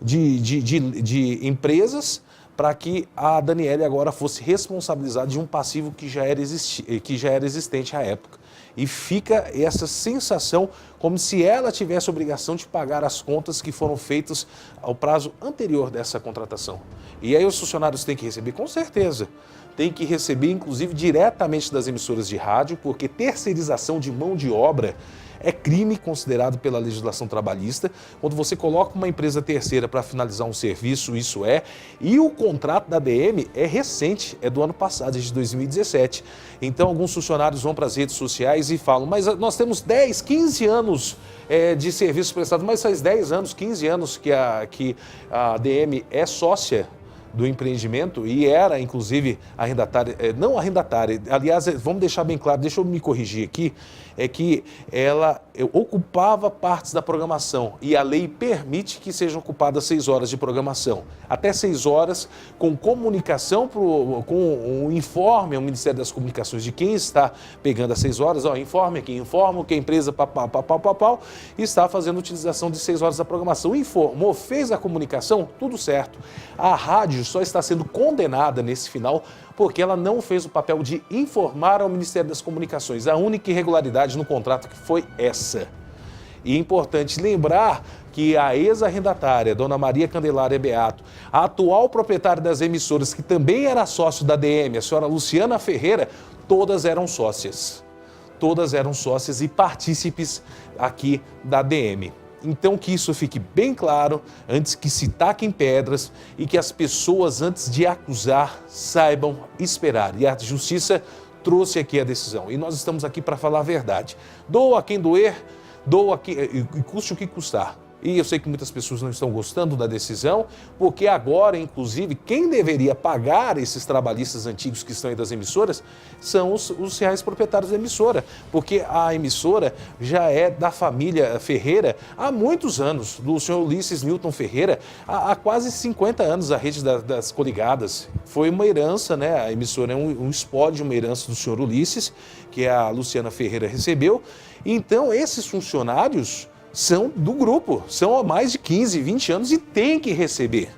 de empresas para que a Daniele agora fosse responsabilizada de um passivo que já era existente à época. E fica essa sensação como se ela tivesse a obrigação de pagar as contas que foram feitas ao prazo anterior dessa contratação. E aí os funcionários têm que receber, com certeza. Tem que receber, inclusive, diretamente das emissoras de rádio, porque terceirização de mão de obra é crime considerado pela legislação trabalhista. Quando você coloca uma empresa terceira para finalizar um serviço, isso é. E o contrato da DM é recente, é do ano passado, de 2017. Então, alguns funcionários vão para as redes sociais e falam, mas nós temos 10, 15 anos de serviço prestado, mas faz 10 anos, 15 anos que a DM é sócia do empreendimento e era, inclusive, arrendatária, não arrendatária, aliás, vamos deixar bem claro, deixa eu me corrigir aqui, é que ela ocupava partes da programação e a lei permite que sejam ocupadas 6 horas de programação. Até 6 horas, com comunicação, com um informe ao Ministério das Comunicações de quem está pegando as 6 horas, informe aqui, informo que a empresa está fazendo utilização de 6 horas da programação. Informou, fez a comunicação, tudo certo. A rádio só está sendo condenada nesse final porque ela não fez o papel de informar ao Ministério das Comunicações. A única irregularidade no contrato que foi essa. E é importante lembrar que a ex-arrendatária, Dona Maria Candelária Beato, a atual proprietária das emissoras, que também era sócio da DM, a senhora Luciana Ferreira, todas eram sócias. Todas eram sócias e partícipes aqui da DM. Então, que isso fique bem claro, antes que se taquem pedras e que as pessoas, antes de acusar, saibam esperar. E a justiça trouxe aqui a decisão. E nós estamos aqui para falar a verdade. Doa quem doer, doa e custe o que custar. E eu sei que muitas pessoas não estão gostando da decisão, porque agora, inclusive, quem deveria pagar esses trabalhistas antigos que estão aí das emissoras são os reais proprietários da emissora, porque a emissora já é da família Ferreira há muitos anos, do senhor Ulisses Milton Ferreira, há quase 50 anos, a rede das coligadas. Foi uma herança, né? A emissora é um espólio, uma herança do senhor Ulisses, que a Luciana Ferreira recebeu. Então, esses funcionários são do grupo, são há mais de 15, 20 anos e tem que receber,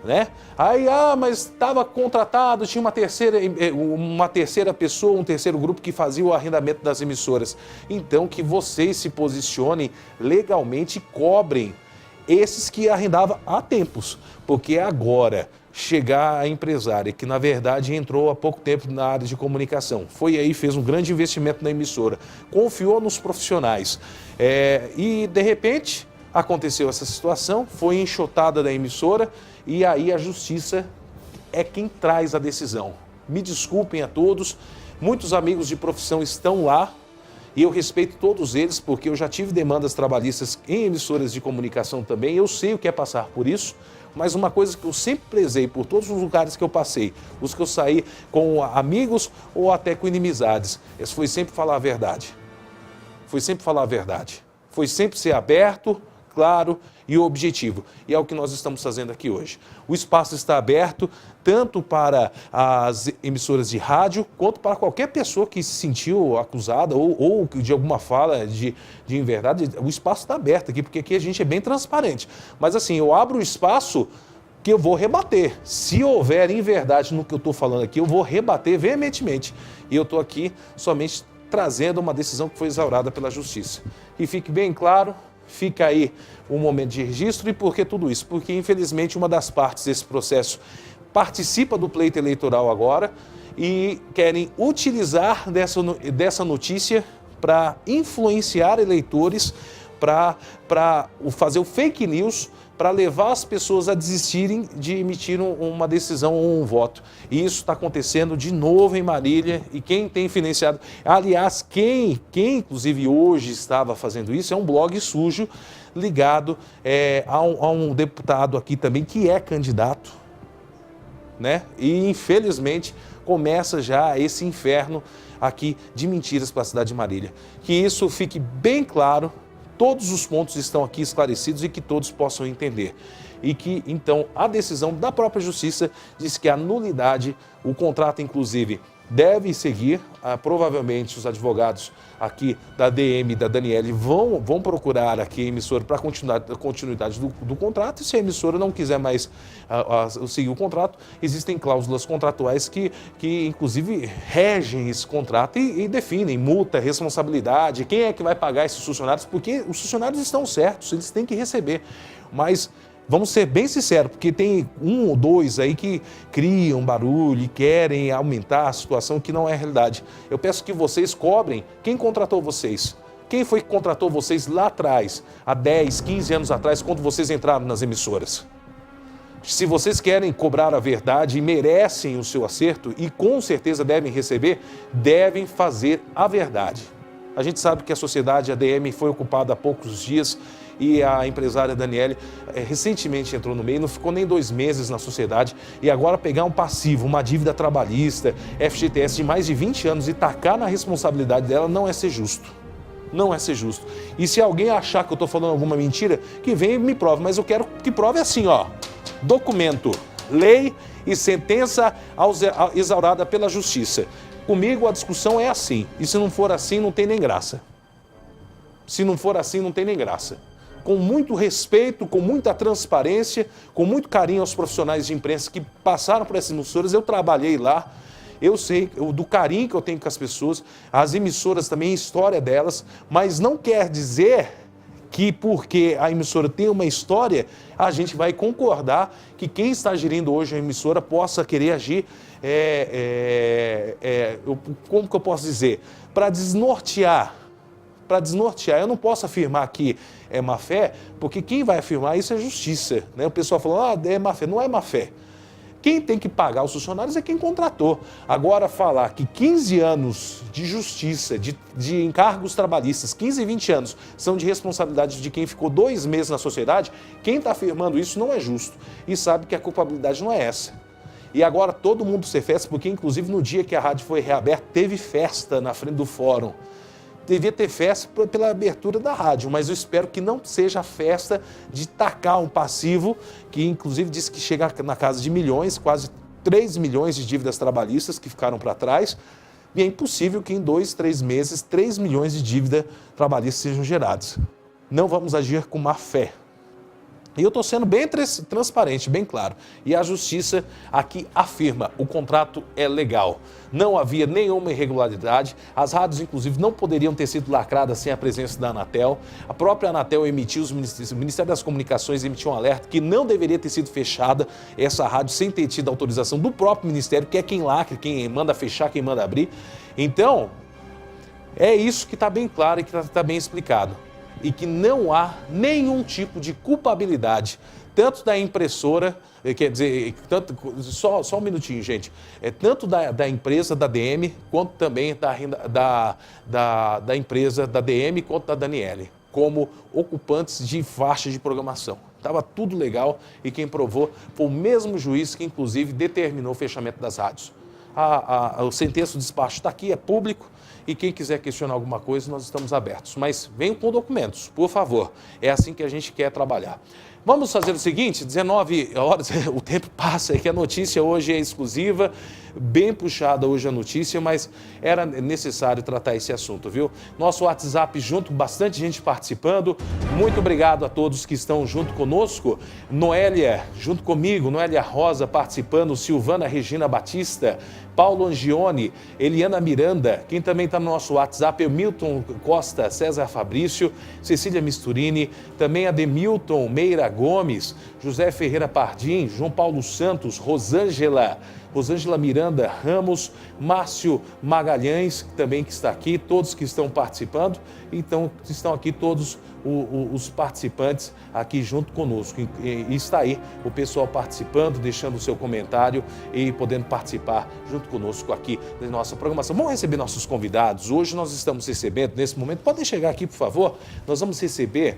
né? Aí, mas estava contratado, tinha uma terceira pessoa, um terceiro grupo que fazia o arrendamento das emissoras. Então, que vocês se posicionem legalmente e cobrem esses que arrendavam há tempos, porque agora chegar a empresária, que na verdade entrou há pouco tempo na área de comunicação, foi aí, fez um grande investimento na emissora, confiou nos profissionais e de repente aconteceu essa situação, foi enxotada da emissora e aí a justiça é quem traz a decisão. Me desculpem a todos, muitos amigos de profissão estão lá E eu respeito todos eles, porque eu já tive demandas trabalhistas em emissoras de comunicação também, eu sei o que é passar por isso. Mas uma coisa que eu sempre prezei por todos os lugares que eu passei, os que eu saí com amigos ou até com inimizades, foi sempre falar a verdade. Foi sempre falar a verdade. Foi sempre ser aberto, claro e objetivo. E é o que nós estamos fazendo aqui hoje. O espaço está aberto tanto para as emissoras de rádio, quanto para qualquer pessoa que se sentiu acusada ou de alguma fala de inverdade. O espaço está aberto aqui, porque aqui a gente é bem transparente. Mas assim, eu abro o espaço que eu vou rebater. Se houver inverdade no que eu estou falando aqui, eu vou rebater veementemente. E eu estou aqui somente trazendo uma decisão que foi exaurada pela Justiça. E fique bem claro, fica aí um momento de registro. E por que tudo isso? Porque, infelizmente, uma das partes desse processo participa do pleito eleitoral agora e querem utilizar dessa notícia para influenciar eleitores, para fazer o fake news, para levar as pessoas a desistirem de emitir uma decisão ou um voto. E isso está acontecendo de novo em Marília, e quem tem financiado... Aliás, quem inclusive hoje estava fazendo isso é um blog sujo ligado a um deputado aqui também que é candidato, né? E infelizmente começa já esse inferno aqui de mentiras para a cidade de Marília. Que isso fique bem claro. Todos os pontos estão aqui esclarecidos e que todos possam entender. E que, então, a decisão da própria Justiça diz que a nulidade, o contrato, inclusive, deve seguir. Provavelmente, os advogados aqui da DM e da Daniele vão procurar aqui a emissora para a continuidade do contrato. E se a emissora não quiser mais seguir o contrato, existem cláusulas contratuais que inclusive, regem esse contrato e definem multa, responsabilidade, quem é que vai pagar esses funcionários, porque os funcionários estão certos, eles têm que receber. Mas vamos ser bem sinceros, porque tem um ou dois aí que criam barulho e querem aumentar a situação que não é a realidade. Eu peço que vocês cobrem quem contratou vocês. Quem foi que contratou vocês lá atrás, há 10, 15 anos atrás, quando vocês entraram nas emissoras? Se vocês querem cobrar a verdade e merecem o seu acerto, e com certeza devem receber, devem fazer a verdade. A gente sabe que a sociedade, a DM, foi ocupada há poucos dias e a empresária Daniele recentemente entrou no meio, não ficou nem 2 meses na sociedade, e agora pegar um passivo, uma dívida trabalhista, FGTS de mais de 20 anos e tacar na responsabilidade dela não é ser justo. Não é ser justo. E se alguém achar que eu estou falando alguma mentira, que venha e me prove, mas eu quero que prove assim, ó, documento, lei e sentença exaurada pela Justiça. Comigo a discussão é assim, e se não for assim, não tem nem graça. Se não for assim, não tem nem graça. Com muito respeito, com muita transparência, com muito carinho aos profissionais de imprensa que passaram por essas emissoras, eu trabalhei lá, eu sei do carinho que eu tenho com as pessoas, as emissoras também, a história delas, mas não quer dizer que porque a emissora tem uma história, a gente vai concordar que quem está gerindo hoje a emissora possa querer agir, como que eu posso dizer, para desnortear. Eu não posso afirmar que é má fé, porque quem vai afirmar isso é a Justiça, né? O pessoal falou, é má fé. Não é má fé. Quem tem que pagar os funcionários é quem contratou. Agora, falar que 15 anos de justiça, de encargos trabalhistas, 15 e 20 anos, são de responsabilidade de quem ficou 2 meses na sociedade, quem está afirmando isso não é justo. E sabe que a culpabilidade não é essa. E agora todo mundo ser festa, porque inclusive no dia que a rádio foi reaberta, teve festa na frente do fórum. Devia ter festa pela abertura da rádio, mas eu espero que não seja a festa de tacar um passivo, que inclusive disse que chega na casa de milhões, quase 3 milhões de dívidas trabalhistas que ficaram para trás, e é impossível que em 2, 3 meses, 3 milhões de dívidas trabalhistas sejam geradas. Não vamos agir com má fé. E eu estou sendo bem transparente, bem claro. E a Justiça aqui afirma, o contrato é legal. Não havia nenhuma irregularidade. As rádios, inclusive, não poderiam ter sido lacradas sem a presença da Anatel. A própria Anatel emitiu, o Ministério das Comunicações emitiu um alerta que não deveria ter sido fechada essa rádio sem ter tido autorização do próprio Ministério, que é quem lacra, quem manda fechar, quem manda abrir. Então, é isso que está bem claro e que está bem explicado. E que não há nenhum tipo de culpabilidade, tanto da impressora, quer dizer, só um minutinho, gente, tanto da empresa da DM, quanto também da empresa da DM, quanto da Daniele, como ocupantes de faixa de programação. Estava tudo legal e quem provou foi o mesmo juiz que, inclusive, determinou o fechamento das rádios. O sentença do despacho está aqui, é público, e quem quiser questionar alguma coisa, nós estamos abertos. Mas venham com documentos, por favor. É assim que a gente quer trabalhar. Vamos fazer o seguinte, 19 horas, o tempo passa, é que a notícia hoje é exclusiva, bem puxada hoje a notícia, mas era necessário tratar esse assunto, viu? Nosso WhatsApp junto, bastante gente participando. Muito obrigado a todos que estão junto conosco. Noélia, junto comigo, Noélia Rosa participando, Silvana Regina Batista, Paulo Angione, Eliana Miranda, quem também está no nosso WhatsApp é o Milton Costa, César Fabrício, Cecília Misturini, também Ademilton Meira Gomes, José Ferreira Pardim, João Paulo Santos, Rosângela Miranda Ramos, Márcio Magalhães, também que está aqui, todos que estão participando. Então, estão aqui todos os participantes aqui junto conosco. E está aí o pessoal participando, deixando o seu comentário e podendo participar junto conosco aqui da nossa programação. Vamos receber nossos convidados. Hoje nós estamos recebendo, nesse momento, podem chegar aqui, por favor. Nós vamos receber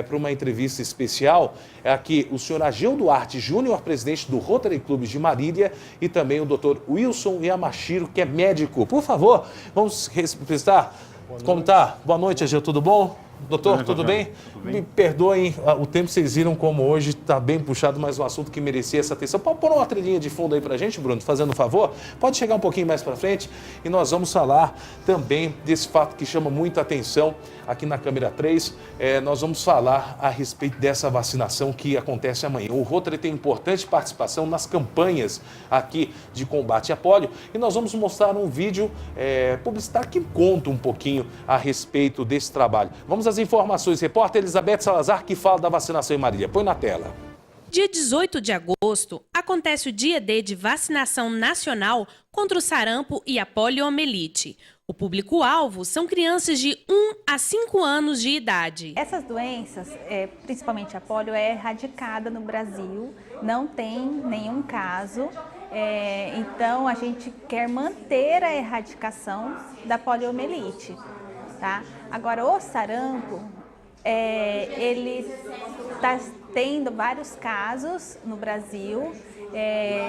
para uma entrevista especial aqui o senhor Ageu Duarte Júnior, presidente do Rotary Club de Marília, e também o doutor Wilson Yamashiro, que é médico. Por favor, vamos representar. Como tá? Boa noite, Ageu, tudo bom? Doutor, tudo bem? Me perdoem o tempo, vocês viram como hoje está bem puxado, mas um assunto que merecia essa atenção. Pode pôr uma trilhinha de fundo aí pra gente, Bruno, fazendo um favor? Pode chegar um pouquinho mais para frente e nós vamos falar também desse fato que chama muita atenção aqui na câmera 3. Nós vamos falar a respeito dessa vacinação que acontece amanhã. O Rotary tem importante participação nas campanhas aqui de combate à polio e nós vamos mostrar um vídeo publicitário que conta um pouquinho a respeito desse trabalho. Vamos às informações. Repórter Elizabeth Salazar, que fala da vacinação em Marília. Põe na tela. Dia 18 de agosto, acontece o Dia D de Vacinação Nacional contra o sarampo e a poliomielite. O público-alvo são crianças de 1 a 5 anos de idade. Essas doenças, principalmente a polio, é erradicada no Brasil, não tem nenhum caso. Então, a gente quer manter a erradicação da poliomielite. Tá? Agora, o sarampo, ele está tendo vários casos no Brasil,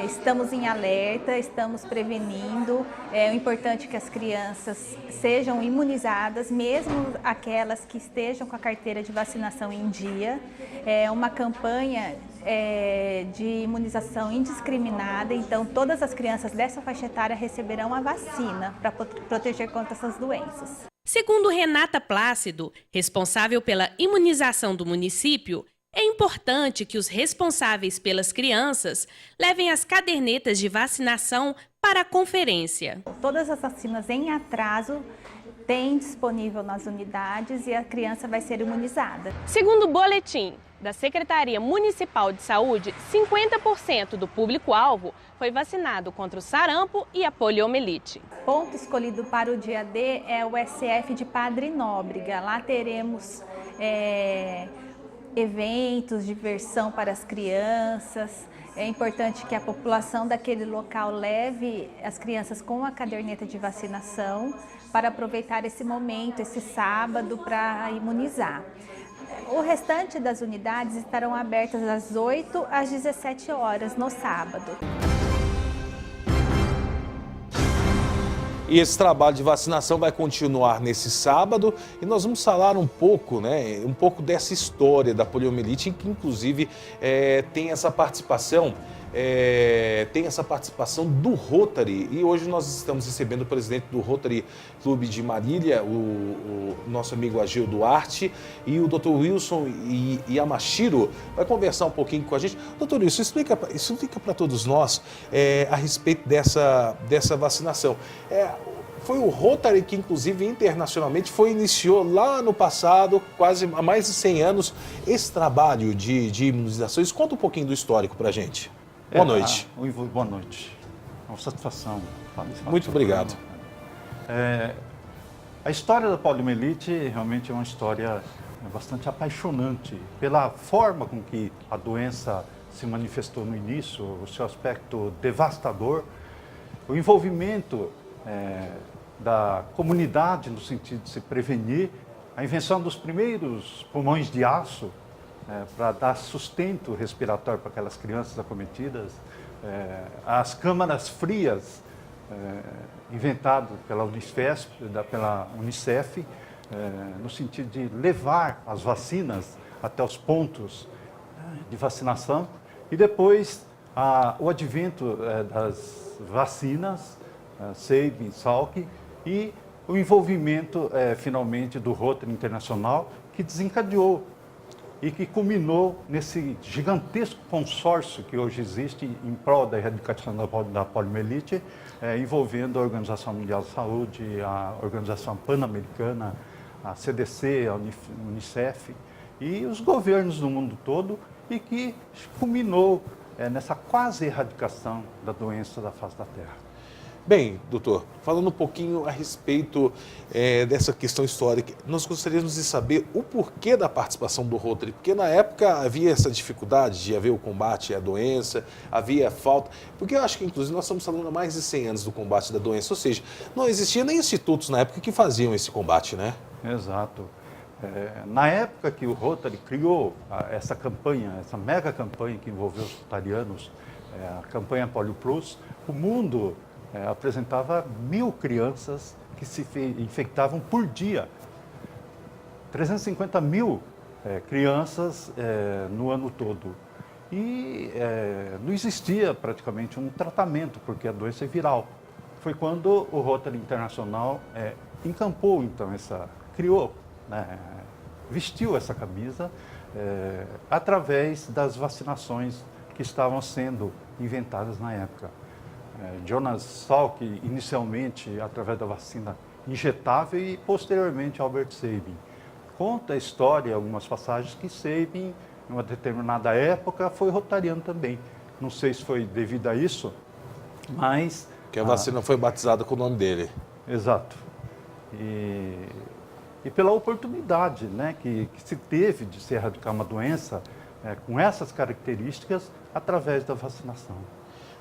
estamos em alerta, estamos prevenindo. O importante é que as crianças sejam imunizadas, mesmo aquelas que estejam com a carteira de vacinação em dia. É uma campanha de imunização indiscriminada, então todas as crianças dessa faixa etária receberão a vacina para proteger contra essas doenças. Segundo Renata Plácido, responsável pela imunização do município, é importante que os responsáveis pelas crianças levem as cadernetas de vacinação para a conferência. Todas as vacinas em atraso tem disponível nas unidades e a criança vai ser imunizada. Segundo o boletim da Secretaria Municipal de Saúde, 50% do público-alvo foi vacinado contra o sarampo e a poliomielite. O ponto escolhido para o dia D é o SF de Padre Nóbrega. Lá teremos eventos, diversão para as crianças. É importante que a população daquele local leve as crianças com a caderneta de vacinação para aproveitar esse momento, esse sábado, para imunizar. O restante das unidades estarão abertas das 8 às 17 horas no sábado. E esse trabalho de vacinação vai continuar nesse sábado e nós vamos falar um pouco, um pouco dessa história da poliomielite, que inclusive tem essa participação do Rotary. E hoje nós estamos recebendo o presidente do Rotary Clube de Marília, o nosso amigo Ageu Duarte, e o Dr. Wilson Yamashiro vai conversar um pouquinho com a gente. Dr. Wilson, explica para todos nós a respeito dessa vacinação. Foi o Rotary que, inclusive, internacionalmente, iniciou lá no passado, quase há mais de 100 anos, esse trabalho de imunizações. Conta um pouquinho do histórico para a gente. Boa noite. Boa noite. É uma satisfação. Muito obrigado. A história da poliomielite realmente é uma história bastante apaixonante pela forma com que a doença se manifestou no início, o seu aspecto devastador, o envolvimento da comunidade no sentido de se prevenir, a invenção dos primeiros pulmões de aço para dar sustento respiratório para aquelas crianças acometidas, as câmaras frias inventado pela Unicef, no sentido de levar as vacinas até os pontos de vacinação, e depois o advento das vacinas, Sabin, Salk, e o envolvimento finalmente do Rotary Internacional, que desencadeou e que culminou nesse gigantesco consórcio que hoje existe em prol da erradicação da poliomielite, envolvendo a Organização Mundial da Saúde, a Organização Pan-Americana, a CDC, a Unicef e os governos do mundo todo, e que culminou nessa quase erradicação da doença da face da Terra. Bem, doutor, falando um pouquinho a respeito dessa questão histórica, nós gostaríamos de saber o porquê da participação do Rotary, porque na época havia essa dificuldade de haver o combate à doença, havia falta, porque eu acho que inclusive nós estamos falando há mais de 100 anos do combate da doença, ou seja, não existia nem institutos na época que faziam esse combate, né? Exato. Na época que o Rotary criou essa campanha, essa mega campanha que envolveu os rotarianos, a campanha Polio Plus, o mundo apresentava 1.000 crianças que se infectavam por dia. 350 mil crianças no ano todo. E não existia praticamente um tratamento, porque a doença é viral. Foi quando o Rotary Internacional encampou, então, criou, vestiu essa camisa através das vacinações que estavam sendo inventadas na época. Jonas Salk, inicialmente, através da vacina injetável, e posteriormente Albert Sabin. Conta a história, algumas passagens, que Sabin, em uma determinada época, foi rotariano também. Não sei se foi devido a isso, mas... Que a vacina foi batizada com o nome dele. Exato. E pela oportunidade, né, que se teve de se erradicar uma doença com essas características através da vacinação.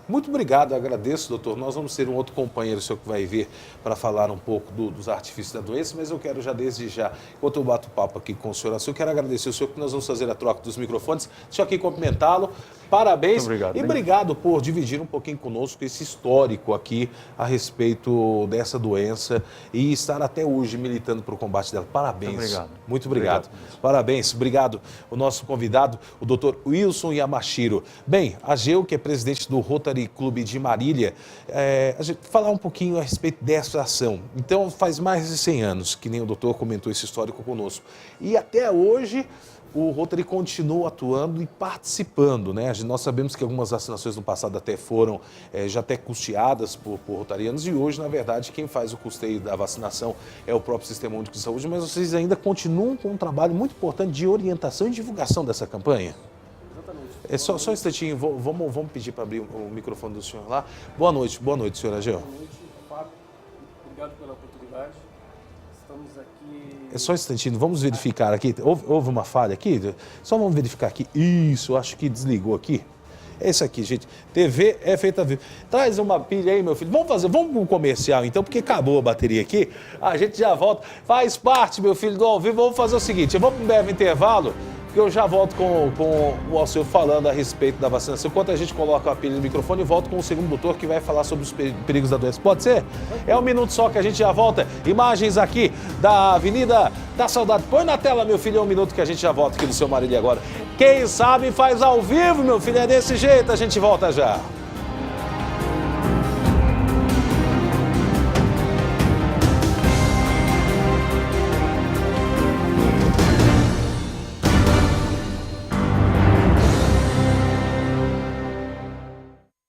Muito obrigado, agradeço, doutor. Nós vamos ter um outro companheiro seu que vai vir para falar um pouco dos artifícios da doença, mas eu quero já, desde já, enquanto eu bato papo aqui com o senhor, eu quero agradecer o senhor, que nós vamos fazer a troca dos microfones. Deixa eu aqui cumprimentá-lo. Parabéns. Obrigado, e obrigado por dividir um pouquinho conosco esse histórico aqui a respeito dessa doença e estar até hoje militando para o combate dela. Parabéns. Obrigado. Muito obrigado. Parabéns. Obrigado. O nosso convidado, o doutor Wilson Yamashiro. Bem, a Geu, que é presidente do Rotary Clube de Marília, a gente falar um pouquinho a respeito dessa ação. Então, faz mais de 100 anos, que nem o doutor comentou esse histórico conosco. E até hoje, o Rotary continua atuando e participando, né? Nós sabemos que algumas vacinações no passado até foram já até custeadas por rotarianos, e hoje, na verdade, quem faz o custeio da vacinação é o próprio Sistema Único de Saúde, mas vocês ainda continuam com um trabalho muito importante de orientação e divulgação dessa campanha. Só um instantinho, vamos pedir para abrir o microfone do senhor lá. Boa noite, senhor Ageu. Boa noite, Fábio. Obrigado pela oportunidade. Estamos aqui... Só um instantinho, vamos verificar aqui. Houve uma falha aqui? Só vamos verificar aqui. Isso, acho que desligou aqui. É isso aqui, gente. TV é feita a vivo. Traz uma pilha aí, meu filho. Vamos para um comercial, então, porque acabou a bateria aqui. A gente já volta. Faz parte, meu filho, do ao vivo. Vamos fazer o seguinte, eu vou para um breve intervalo, porque eu já volto com o Alceu falando a respeito da vacinação. Enquanto a gente coloca a pilha no microfone, eu volto com o segundo doutor, que vai falar sobre os perigos da doença. Pode ser? É um minuto só que a gente já volta. Imagens aqui da Avenida da Saudade. Põe na tela, meu filho, é um minuto que a gente já volta aqui do seu Marília agora. Quem sabe faz ao vivo, meu filho, é desse jeito. A gente volta já.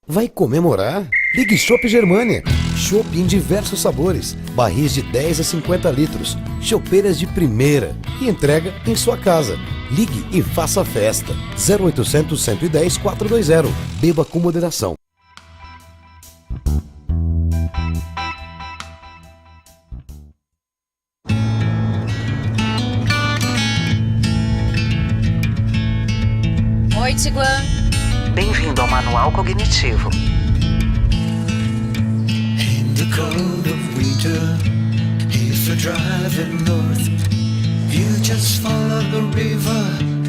Vai comemorar? Ligue Chopp Germânia. Chopp em diversos sabores. Barris de 10 a 50 litros. Chopeiras de primeira. E entrega em sua casa. Ligue e faça festa. 0800 110 420. Beba com moderação. Tiguan. Bem-vindo ao Manual Cognitivo. In the cold of winter, if you're driving north, you just follow the river,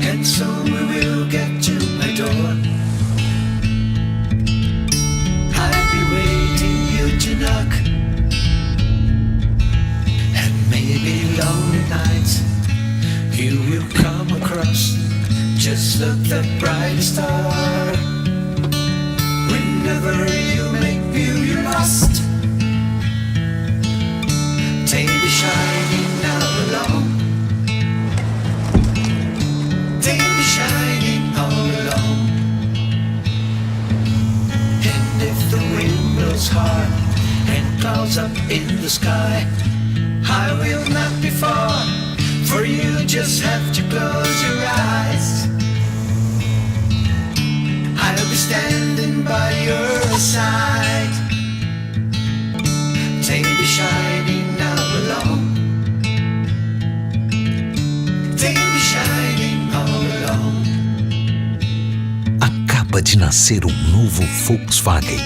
and soon we will get to my door. I'll be waiting you to knock, and maybe lonely nights you will come across. Just look the bright star. Whenever you make view you're lost, take me shining now alone. Take me shining all alone. And if the wind blows hard and clouds up in the sky, I will not be far, for you just have to close your eyes. I'll be standing by your side. Take me shining now alone. Take me shining all alone. Acaba de nascer novo Volkswagen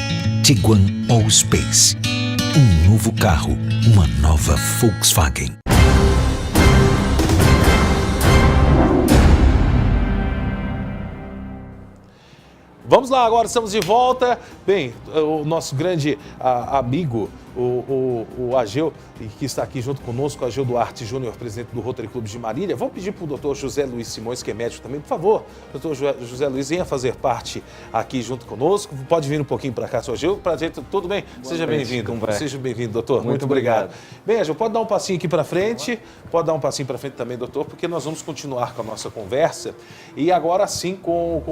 Tiguan All Space. Novo carro, uma nova Volkswagen. Vamos lá, agora estamos de volta. Bem, o nosso grande amigo, o Ageu, que está aqui junto conosco, o Ageu Duarte Júnior, presidente do Rotary Clube de Marília. Vamos pedir para o doutor José Luiz Simões, que é médico também, por favor. Doutor José Luiz, venha fazer parte aqui junto conosco. Pode vir um pouquinho para cá, seu Ageu. Prazer, tudo bem? Seja bem-vindo. Seja bem-vindo, doutor. Muito obrigado. Bem, Ageu, pode dar um passinho aqui para frente. Pode dar um passinho para frente também, doutor, porque nós vamos continuar com a nossa conversa. E agora sim, com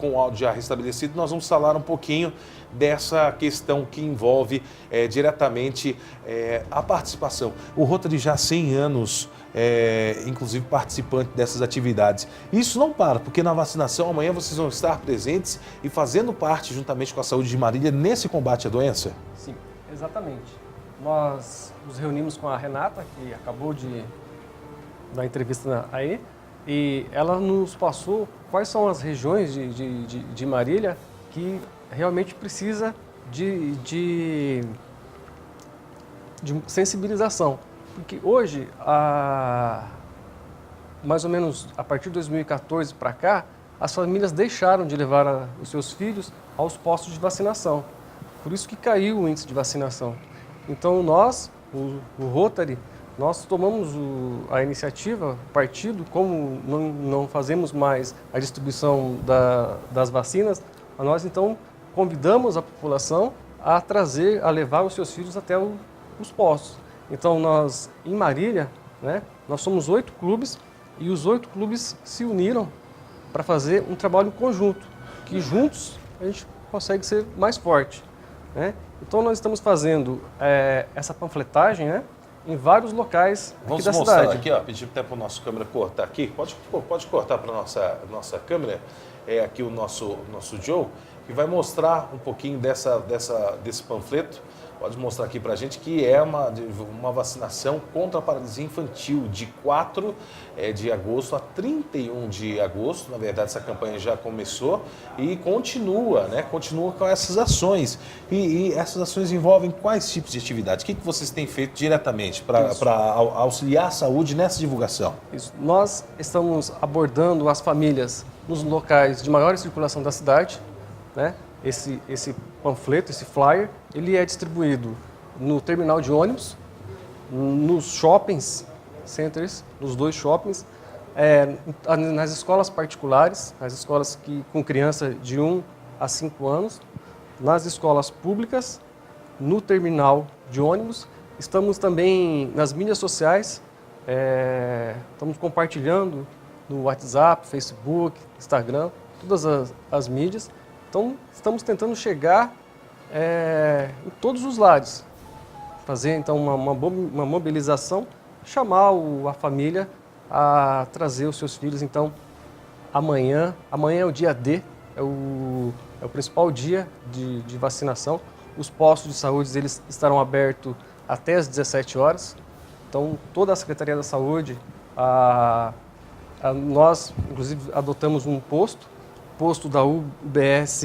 o áudio já restabelecido, nós vamos falar um pouquinho dessa questão que envolve diretamente a participação. O Rotary já há 100 anos, inclusive participante dessas atividades. Isso não para, porque na vacinação amanhã vocês vão estar presentes e fazendo parte, juntamente com a Saúde de Marília, nesse combate à doença? Sim, exatamente. Nós nos reunimos com a Renata, que acabou de dar entrevista aí, e ela nos passou quais são as regiões de Marília que realmente precisa de sensibilização. Porque hoje, mais ou menos a partir de 2014 para cá, as famílias deixaram de levar os seus filhos aos postos de vacinação. Por isso que caiu o índice de vacinação. Então nós, o Rotary, nós tomamos a iniciativa, o partido, como não fazemos mais a distribuição das vacinas, nós então convidamos a população a levar os seus filhos até os postos. Então nós, em Marília, nós somos 8 clubes e os 8 clubes se uniram para fazer um trabalho conjunto, que juntos a gente consegue ser mais forte. Então nós estamos fazendo essa panfletagem, em vários locais aqui da cidade. Vamos mostrar aqui, ó, pedir até para o nosso câmera cortar aqui. Pode cortar para a nossa câmera. Aqui o nosso Joe, que vai mostrar um pouquinho desse panfleto. Pode mostrar aqui para a gente que é uma vacinação contra a paralisia infantil de 4 de agosto a 31 de agosto. Na verdade, essa campanha já começou e continua com essas ações. E essas ações envolvem quais tipos de atividades? O que vocês têm feito diretamente para auxiliar a saúde nessa divulgação? Isso. Nós estamos abordando as famílias nos locais de maior circulação da cidade, Esse panfleto, esse flyer, ele é distribuído no terminal de ônibus, nos shoppings centers, nos 2 shoppings, nas escolas particulares, nas escolas com criança de 1 a 5 anos, nas escolas públicas, no terminal de ônibus. Estamos também nas mídias sociais, estamos compartilhando no WhatsApp, Facebook, Instagram, todas as mídias. Então, estamos tentando chegar em todos os lares, fazer então uma mobilização, chamar a família a trazer os seus filhos. Então, amanhã é o dia D, é o principal dia de vacinação. Os postos de saúde eles estarão abertos até às 17 horas. Então, toda a Secretaria da Saúde, nós, inclusive, adotamos um posto posto da UBS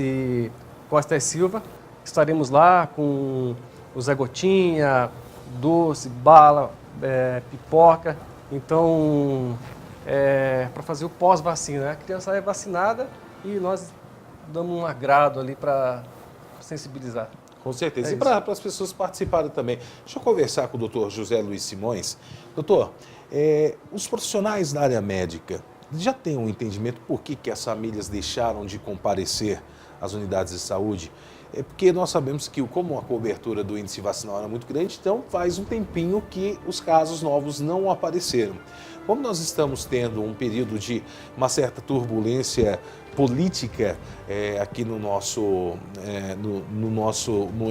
Costa e Silva. Estaremos lá com o Zé Gotinha, doce, bala, pipoca. Então, para fazer o pós-vacina. A criança é vacinada e nós damos um agrado ali para sensibilizar. Com certeza. É E para as pessoas participarem também. Deixa eu conversar com o doutor José Luiz Simões. Doutor, os profissionais da área médica já têm um entendimento por que as famílias deixaram de comparecer às unidades de saúde? É porque nós sabemos que, como a cobertura do índice vacinal era muito grande, então faz um tempinho que os casos novos não apareceram. Como nós estamos tendo um período de uma certa turbulência política aqui no no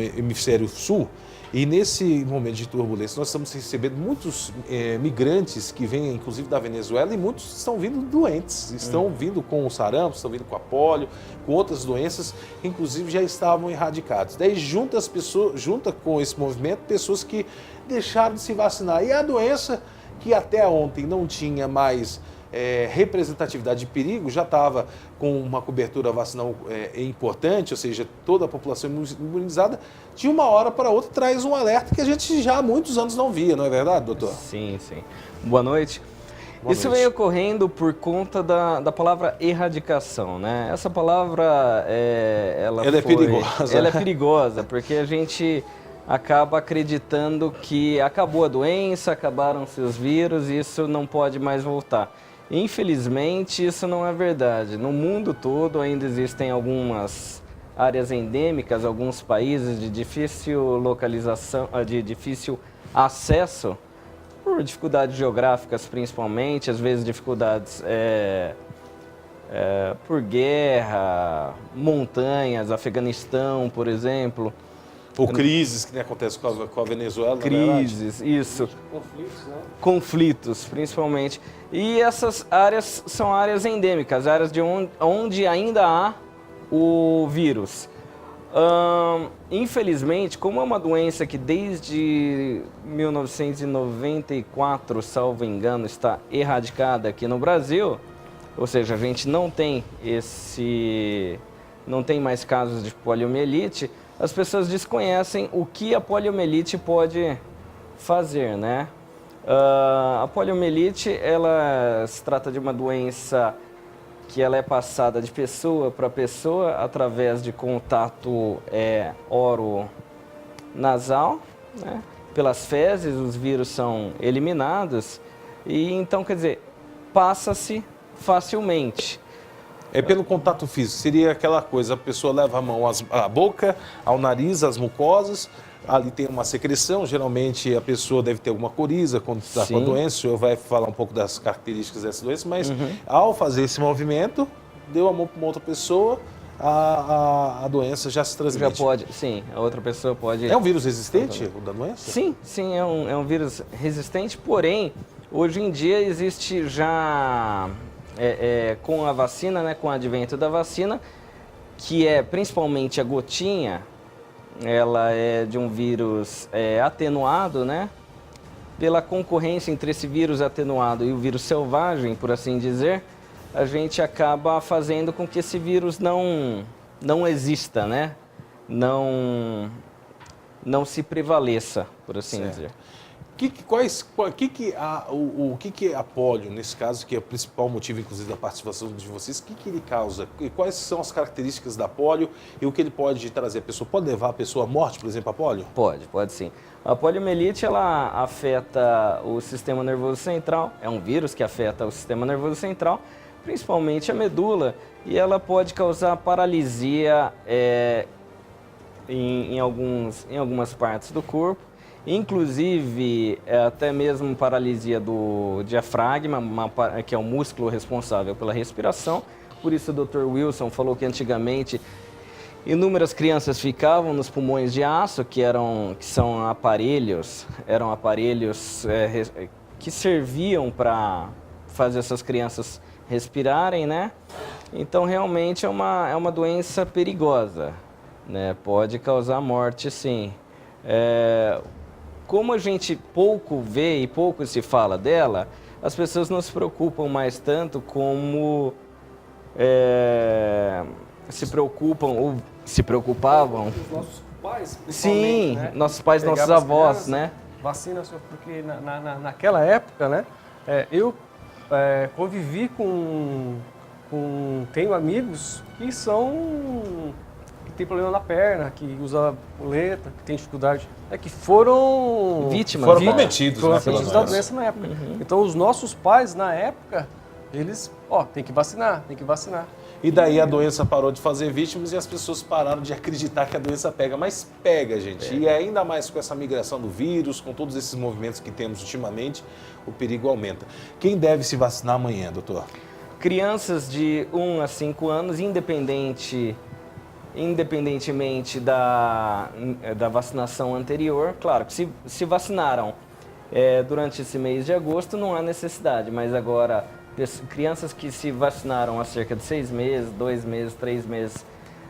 hemisfério sul, e nesse momento de turbulência nós estamos recebendo muitos migrantes que vêm inclusive da Venezuela, e muitos estão vindo doentes, estão vindo com o sarampo, estão vindo com a polio, com outras doenças, que inclusive já estavam erradicadas. Daí junta com esse movimento pessoas que deixaram de se vacinar, e a doença que até ontem não tinha mais representatividade de perigo, já estava com uma cobertura vacinal importante, ou seja, toda a população imunizada, de uma hora para outra traz um alerta que a gente já há muitos anos não via, não é verdade, doutor? Sim, sim. Boa noite. Isso noite. vem ocorrendo por conta da palavra erradicação, né? Essa palavra, ela é perigosa. Ela é perigosa, porque a gente acaba acreditando que acabou a doença, acabaram-se os vírus e isso não pode mais voltar. Infelizmente, isso não é verdade. No mundo todo ainda existem algumas áreas endêmicas, alguns países de difícil localização, de difícil acesso, por dificuldades geográficas principalmente, às vezes dificuldades por guerra, montanhas, Afeganistão, por exemplo. Ou crises que nem acontece com a Venezuela, crises, isso. Conflitos, né? Conflitos, principalmente. E essas áreas são áreas endêmicas, áreas de onde ainda há o vírus. Infelizmente, como é uma doença que desde 1994, salvo engano, está erradicada aqui no Brasil, ou seja, a gente não tem mais casos de poliomielite, as pessoas desconhecem o que a poliomielite pode fazer, né? A poliomielite, ela se trata de uma doença que ela é passada de pessoa para pessoa através de contato oro-nasal, né? Pelas fezes, os vírus são eliminados e então, quer dizer, passa-se facilmente. É pelo contato físico, seria aquela coisa, a pessoa leva a mão à boca, ao nariz, às mucosas, ali tem uma secreção, geralmente a pessoa deve ter alguma coriza quando está com a doença, o senhor vai falar um pouco das características dessa doença, mas ao fazer esse movimento, deu a mão para uma outra pessoa, a doença já se transmite. Já pode, sim, a outra pessoa pode... É um vírus resistente, o da doença? Sim, é um vírus resistente, porém, hoje em dia existe já... com a vacina, né, com o advento da vacina, que é principalmente a gotinha, ela é de um vírus atenuado, né? Pela concorrência entre esse vírus atenuado e o vírus selvagem, por assim dizer, a gente acaba fazendo com que esse vírus não exista, né? Não se prevaleça, por assim dizer. O que a polio, nesse caso, que é o principal motivo, inclusive, da participação de vocês, o que ele causa? E quais são as características da polio e o que ele pode trazer? A pessoa pode levar a pessoa à morte, por exemplo, a polio? Pode sim. A poliomielite, ela afeta o sistema nervoso central, é um vírus que afeta o sistema nervoso central, principalmente a medula, e ela pode causar paralisia em algumas partes do corpo. Inclusive, até mesmo paralisia do diafragma, que é o músculo responsável pela respiração. Por isso o Dr. Wilson falou que antigamente inúmeras crianças ficavam nos pulmões de aço, que são aparelhos, que serviam para fazer essas crianças respirarem, né? Então, realmente é uma doença perigosa, né? Pode causar morte, sim. Como a gente pouco vê e pouco se fala dela, as pessoas não se preocupam mais tanto como se preocupam ou se preocupavam. Os nossos pais, sim, né? nossos pais, nossos avós, né? Vacina, porque naquela época, né? Eu convivi tenho amigos que tem problema na perna, que usa muleta, que tem dificuldade, que foram vítimas, foram cometidos, da doença na época. Então os nossos pais na época, eles, tem que vacinar. E daí a doença parou de fazer vítimas e as pessoas pararam de acreditar que a doença pega. Mas pega, gente. E ainda mais com essa migração do vírus, com todos esses movimentos que temos ultimamente, o perigo aumenta. Quem deve se vacinar amanhã, doutor? Crianças de 1 a 5 anos, independentemente da vacinação anterior. Claro que se vacinaram durante esse mês de agosto, não há necessidade, mas agora crianças que se vacinaram há cerca de 6 meses, 2 meses, 3 meses,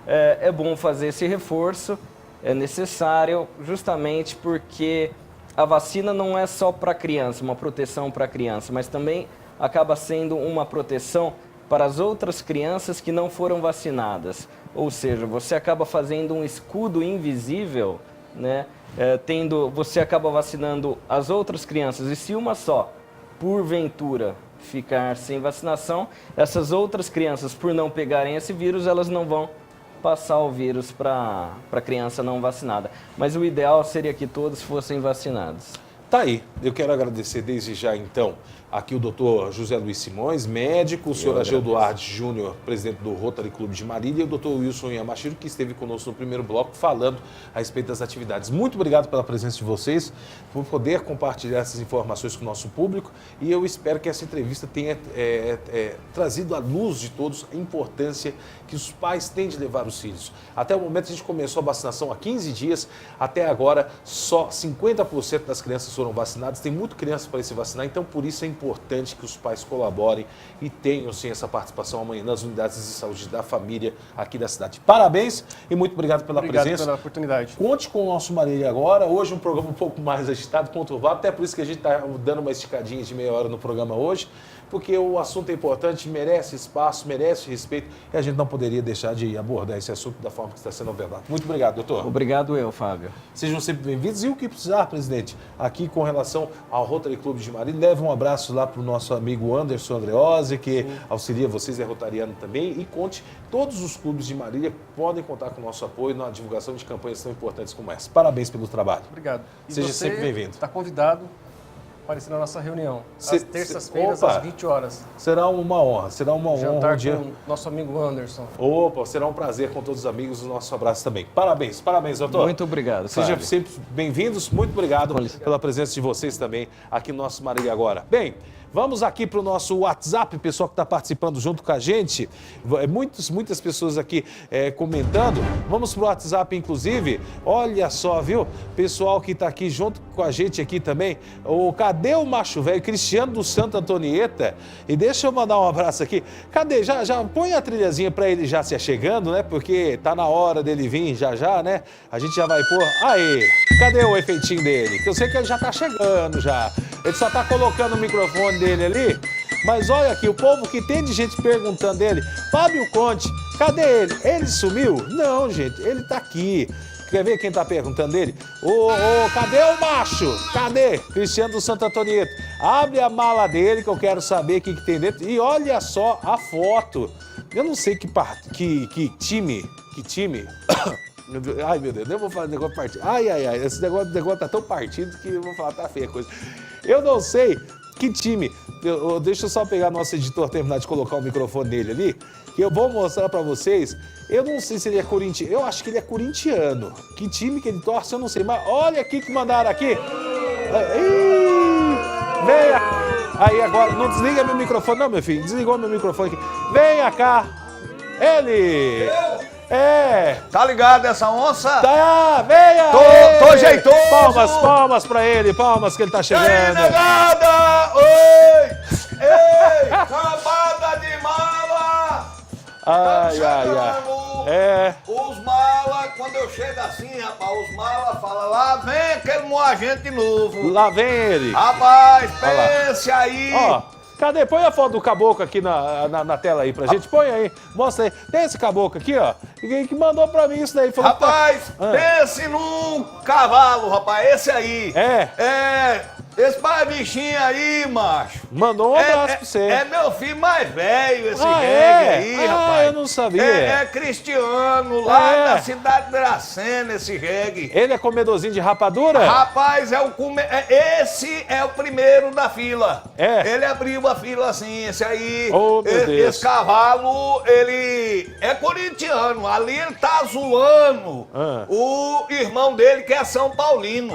é bom fazer esse reforço, é necessário justamente porque a vacina não é só para criança, uma proteção para a criança, mas também acaba sendo uma proteção para as outras crianças que não foram vacinadas. Ou seja, você acaba fazendo um escudo invisível, né? Você acaba vacinando as outras crianças, e se uma só, porventura, ficar sem vacinação, essas outras crianças, por não pegarem esse vírus, elas não vão passar o vírus para a criança não vacinada. Mas o ideal seria que todos fossem vacinados. Tá aí. Eu quero agradecer desde já, então, aqui o doutor José Luiz Simões, médico, o senhor Ageu Duarte Júnior, presidente do Rotary Clube de Marília, e o doutor Wilson Yamashiro, que esteve conosco no primeiro bloco, falando a respeito das atividades. Muito obrigado pela presença de vocês, por poder compartilhar essas informações com o nosso público, e eu espero que essa entrevista tenha trazido à luz de todos a importância que os pais têm de levar os filhos. Até o momento a gente começou a vacinação há 15 dias, até agora só 50% das crianças foram vacinadas, tem muita criança para se vacinar, então por isso é importante que os pais colaborem e tenham sim essa participação amanhã nas unidades de saúde da família aqui da cidade. Parabéns e muito obrigado pela presença. Obrigado pela oportunidade. Conte com o nosso Marília agora, hoje um programa um pouco mais agitado, conturbado, até por isso que a gente está dando uma esticadinha de meia hora no programa hoje, porque o assunto é importante, merece espaço, merece respeito, e a gente não poderia deixar de abordar esse assunto da forma que está sendo abordado. Muito obrigado, doutor. Obrigado eu, Fábio. Sejam sempre bem-vindos e o que precisar, presidente, aqui com relação ao Rotary Clube de Marília, leve um abraço lá para o nosso amigo Anderson Andreozzi, que auxilia vocês, é rotariano também, e conte, todos os clubes de Marília podem contar com o nosso apoio na divulgação de campanhas tão importantes como essa. Parabéns pelo trabalho. Obrigado. E seja sempre bem-vindo. Está convidado a aparecer na nossa reunião, às terças-feiras, às 20 horas. Será uma honra, Jantar com o nosso amigo Anderson. Opa, será um prazer com todos os amigos, o nosso abraço também. Parabéns, doutor. Muito obrigado, Sejam Fábio. sempre bem-vindos, muito obrigado pela presença de vocês também aqui no nosso Marília Agora. Bem, vamos aqui para o nosso WhatsApp, pessoal que está participando junto com a gente. Muitas pessoas aqui comentando. Vamos para o WhatsApp, inclusive. Olha só, viu? Pessoal que está aqui junto com a gente aqui também. Cadê o macho velho? Cristiano do Santa Antonieta. E deixa eu mandar um abraço aqui. Cadê? Já põe a trilhazinha para ele já se achegando, né? Porque tá na hora dele vir já, né? A gente já vai pôr. Aí, cadê o efeitinho dele? Que eu sei que ele já tá chegando já. Ele só tá colocando o microfone dele ali. Mas olha aqui, o povo que tem de gente perguntando dele, Fábio Conte, cadê ele? Ele sumiu? Não, gente, ele tá aqui. Quer ver quem tá perguntando dele? Cadê o macho? Cadê? Cristiano do Santo Antonieta. Abre a mala dele que eu quero saber o que tem dentro. E olha só a foto. Eu não sei que time. Ai, meu Deus, eu vou falar negócio partido. Ai, esse negócio tá tão partido que eu vou falar, tá feia a coisa. Eu não sei que time. Deixa eu só pegar nosso editor, terminar de colocar o microfone dele ali, que eu vou mostrar pra vocês. Eu não sei se ele é corintiano, eu acho que ele é corintiano. Que time que ele torce, eu não sei, mas olha aqui que mandaram aqui. Venha! Aí agora, não desliga meu microfone, não, meu filho, desligou meu microfone aqui. Venha cá! Ele! Tá ligado essa onça? Tá, venha! Tô jeitoso! Palmas pra ele, palmas que ele tá chegando. Ei, negada! Oi! Ei, cambada de mala! Ai. Os malas, quando eu chego assim, rapaz, os malas falam, lá vem aquele moagente novo. Lá vem ele. Rapaz, pense aí. Ó, Cadê? Põe a foto do caboclo aqui na tela aí pra gente. Põe aí, mostra aí. Tem esse caboclo aqui, ó, que mandou pra mim isso daí. Falou, rapaz, pense num cavalo, rapaz, esse aí. Esse bichinho aí, macho. Mandou um abraço pra você. É meu filho mais velho, esse reggae aí, rapaz. Eu não sabia. É cristiano, lá da cidade de Dracena, esse reggae. Ele é comedorzinho de rapadura? Rapaz, esse é o primeiro da fila. Ele abriu a fila assim, esse aí. Oh, meu Deus. Esse cavalo, ele é corintiano. Ali ele tá zoando o irmão dele, que é São Paulino.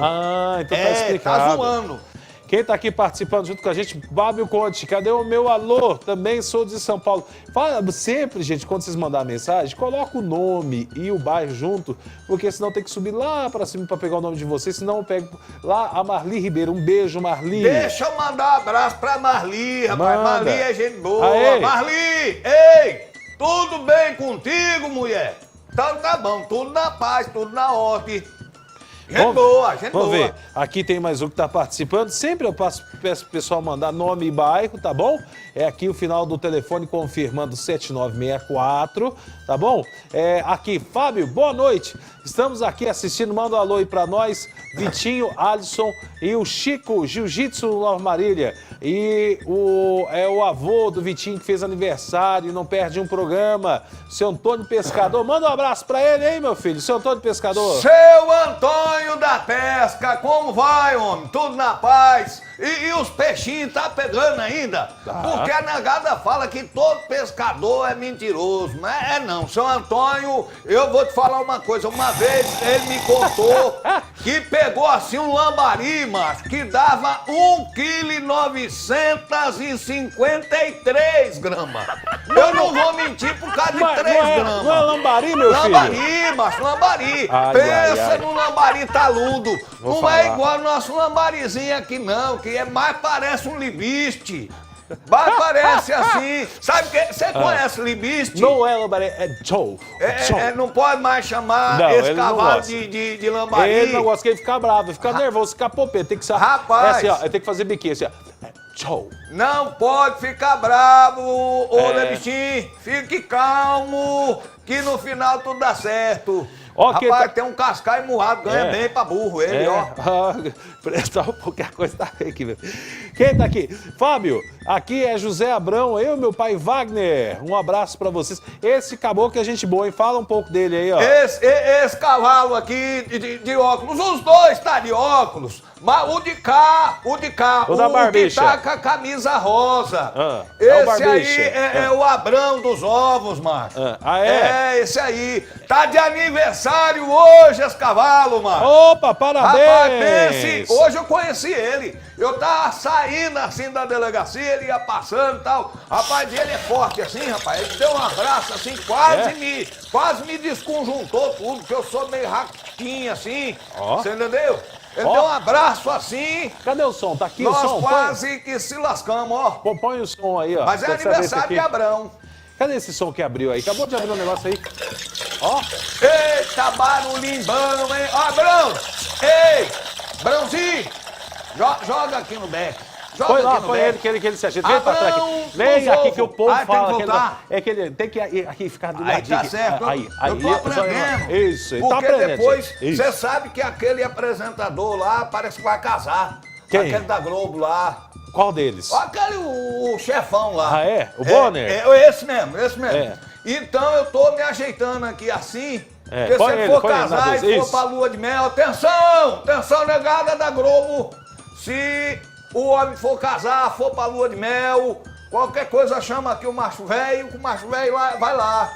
Então tá explicado. Tá zoando. Quem tá aqui participando junto com a gente, Bábio Conte, cadê o meu alô? Também sou de São Paulo. Fala sempre, gente, quando vocês mandarem mensagem, coloca o nome e o bairro junto, porque senão tem que subir lá pra cima pra pegar o nome de vocês, senão eu pego lá a Marli Ribeiro. Um beijo, Marli. Deixa eu mandar um abraço pra Marli, rapaz. Manda. Marli é gente boa. Aê. Marli, ei, tudo bem contigo, mulher? Então tá bom, tudo na paz, tudo na ordem. Gente boa. Vamos ver. Aqui tem mais um que tá participando. Sempre eu peço pro pessoal mandar nome e bairro, tá bom? É aqui o final do telefone confirmando 7964, tá bom? Aqui, Fábio, boa noite. Estamos aqui assistindo, manda um alô aí pra nós. Vitinho, Alisson e o Chico, Jiu-Jitsu Nova Marília. E o avô do Vitinho que fez aniversário, não perde um programa. Seu Antônio Pescador, manda um abraço pra ele, hein, meu filho? Seu Antônio Pescador. Seu Antônio da Pesca, como vai, homem? Tudo na paz? E os peixinhos tá pegando ainda? Porque a negada fala que todo pescador é mentiroso. Não é não. Seu Antônio, eu vou te falar uma coisa. Uma vez ele me contou que pegou assim um lambari, macho, que dava 1,953 gramas. Eu não vou mentir por causa de 3 gramas. Não é lambari, meu filho? Lambari, macho, lambari. Pensa no lambari taludo. Não é igual o nosso lambarizinho aqui, não, que mais parece um libiste. Mas parece assim. Sabe que você conhece libiste? Não é lambari, é show. Não pode mais chamar esse cavalo de lambari. Ele não gosta, que ele fica bravo, fica nervoso, fica popê. Tem que ser. Rapaz. Assim, ó, tem que fazer biquinho assim, ó. Show. Não pode ficar bravo, ô Lebichinho. Fique calmo, que no final tudo dá certo. Rapaz, tem um cascaio moado, ganha bem pra burro ele, ó. Presta um pouquinho, a coisa tá aqui, meu. Quem tá aqui? Fábio, aqui é José Abrão, eu e meu pai Wagner. Um abraço pra vocês. Esse caboclo é gente boa, hein? Fala um pouco dele aí, ó. Esse cavalo aqui de óculos, os dois tá de óculos. Mas o de cá, o da barbicha. Que tá com a camisa rosa. Esse aí é o Abrão dos ovos, macho. Esse aí. Tá de aniversário hoje esse cavalo, macho. Opa, parabéns! Rapaz, pense, hoje eu conheci ele. Eu tava saindo assim da delegacia, ele ia passando e tal. Rapaz, ele é forte assim, rapaz. Ele deu um abraço assim, quase me desconjuntou tudo, porque eu sou meio raquinho assim. Você entendeu? Ele deu um abraço assim. Cadê o som? Tá aqui o som? Nós quase que se lascamos, ó. Põe o som aí, ó. Mas é aniversário de Abrão. Cadê esse som que abriu aí? Acabou de abrir um negócio aí. Ó. Eita, barulhinho bom, hein? Ó, Abrão! Ei! Brãozinho! Joga aqui no beck. Põe lá, põe ele, que ele se ajeita. Vem pra trás aqui. Vem aqui que o povo fala. Que ele tem que aqui ficar do ladinho. Aí tá certo. Eu tô aprendendo. Isso, ele tá aprendendo. Porque depois, você sabe que aquele apresentador lá parece que vai casar. Quem? Aquele da Globo lá. Qual deles? Aquele, o chefão lá. O Bonner? Esse mesmo. Então eu tô me ajeitando aqui assim. Porque se ele for casar e for pra lua de mel, atenção, negada da Globo. Se o homem for casar, for pra lua de mel, qualquer coisa chama aqui o macho velho, que o macho velho vai lá.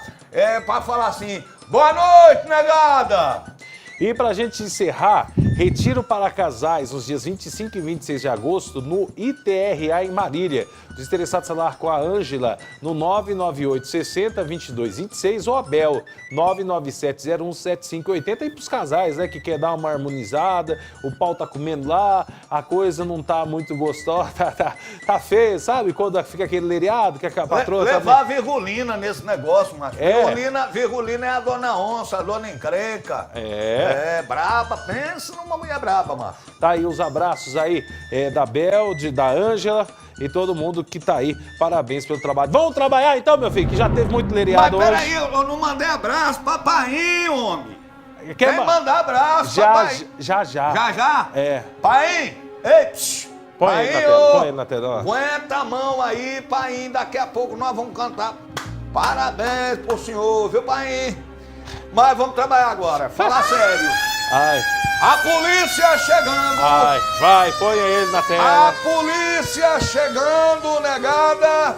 Pra falar assim, boa noite, negada! E pra gente encerrar, retiro para casais nos dias 25 e 26 de agosto no ITRA em Marília. Os interessados falar com a Ângela no 998 60 22 26 ou a Bel 997 01 7580. E pros casais, né, que quer dar uma harmonizada, o pau tá comendo lá, a coisa não tá muito gostosa, tá feio, sabe? Quando fica aquele lereado, que a patroa... Levar a virgulina nesse negócio, macho. Virgulina é a dona onça, a dona encrenca. Braba, pensa numa mulher braba, macho. Tá aí os abraços aí da Bel, da Ângela. e todo mundo que tá aí. Parabéns pelo trabalho. Vamos trabalhar então, meu filho, que já teve muito leriado hoje. Mas peraí, eu não mandei abraço, papainho, homem. Quer mandar abraço, papai? Já. Já? É. Painho, ei, põe ele na tela. Aguenta a mão aí, painho, daqui a pouco nós vamos cantar. Parabéns pro senhor, viu, painho? Mas vamos trabalhar agora, falar sério. Ai. A polícia chegando. Ai, vai, põe ele na tela. A polícia chegando, negada.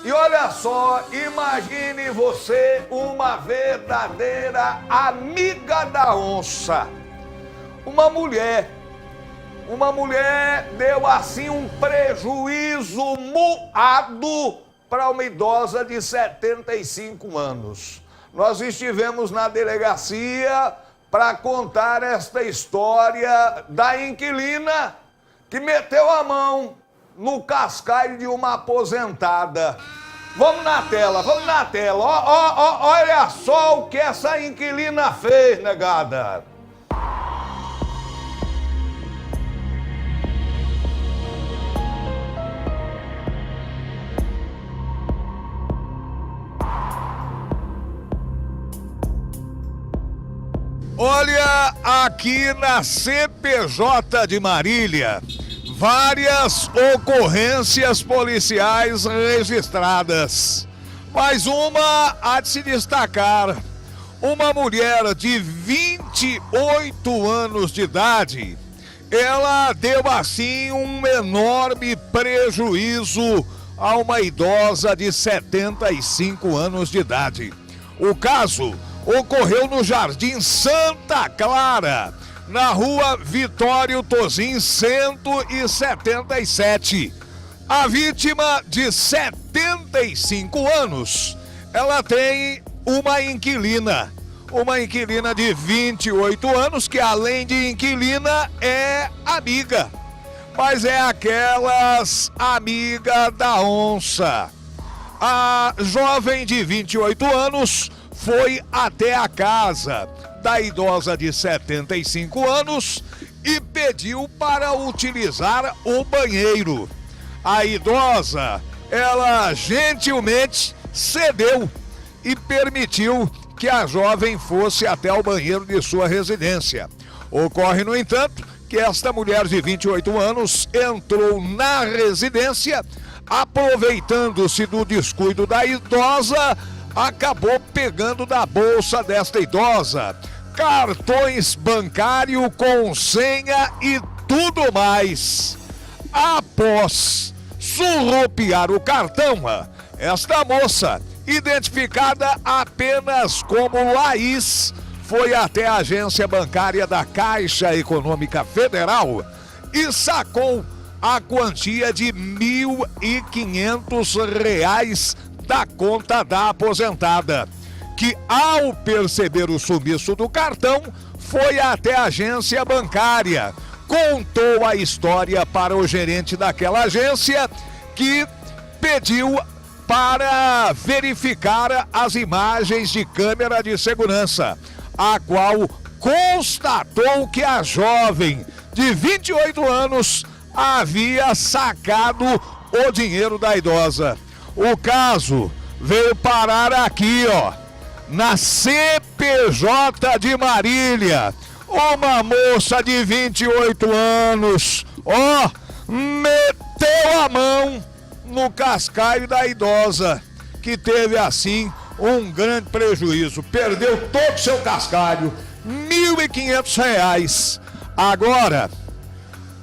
E olha só, imagine você uma verdadeira amiga da onça. Uma mulher deu assim um prejuízo moado para uma idosa de 75 anos. Nós estivemos na delegacia para contar esta história da inquilina que meteu a mão no cascalho de uma aposentada. Vamos na tela. Olha só o que essa inquilina fez, negada. Olha, aqui na CPJ de Marília, várias ocorrências policiais registradas. Mas uma há de se destacar. Uma mulher de 28 anos de idade, ela deu assim um enorme prejuízo a uma idosa de 75 anos de idade. O caso ocorreu no Jardim Santa Clara, na rua Vitório Tozin 177. A vítima, de 75 anos, ela tem uma inquilina de 28 anos, que além de inquilina é amiga, mas é aquelas amiga da onça. A jovem de 28 anos foi até a casa da idosa de 75 anos e pediu para utilizar o banheiro. A idosa, ela gentilmente cedeu e permitiu que a jovem fosse até o banheiro de sua residência. Ocorre, no entanto, que esta mulher de 28 anos entrou na residência, aproveitando-se do descuido da idosa, acabou pegando da bolsa desta idosa cartões bancários com senha e tudo mais. Após surrupiar o cartão, esta moça, identificada apenas como Laís, foi até a agência bancária da Caixa Econômica Federal e sacou a quantia de R$ 1.500 da conta da aposentada, que, ao perceber o sumiço do cartão, foi até a agência bancária, contou a história para o gerente daquela agência, que pediu para verificar as imagens de câmera de segurança, a qual constatou que a jovem de 28 anos havia sacado o dinheiro da idosa. O caso veio parar aqui, na CPJ de Marília. Uma moça de 28 anos, meteu a mão no cascalho da idosa, que teve assim um grande prejuízo. Perdeu todo o seu cascalho, R$ 1.500. Agora,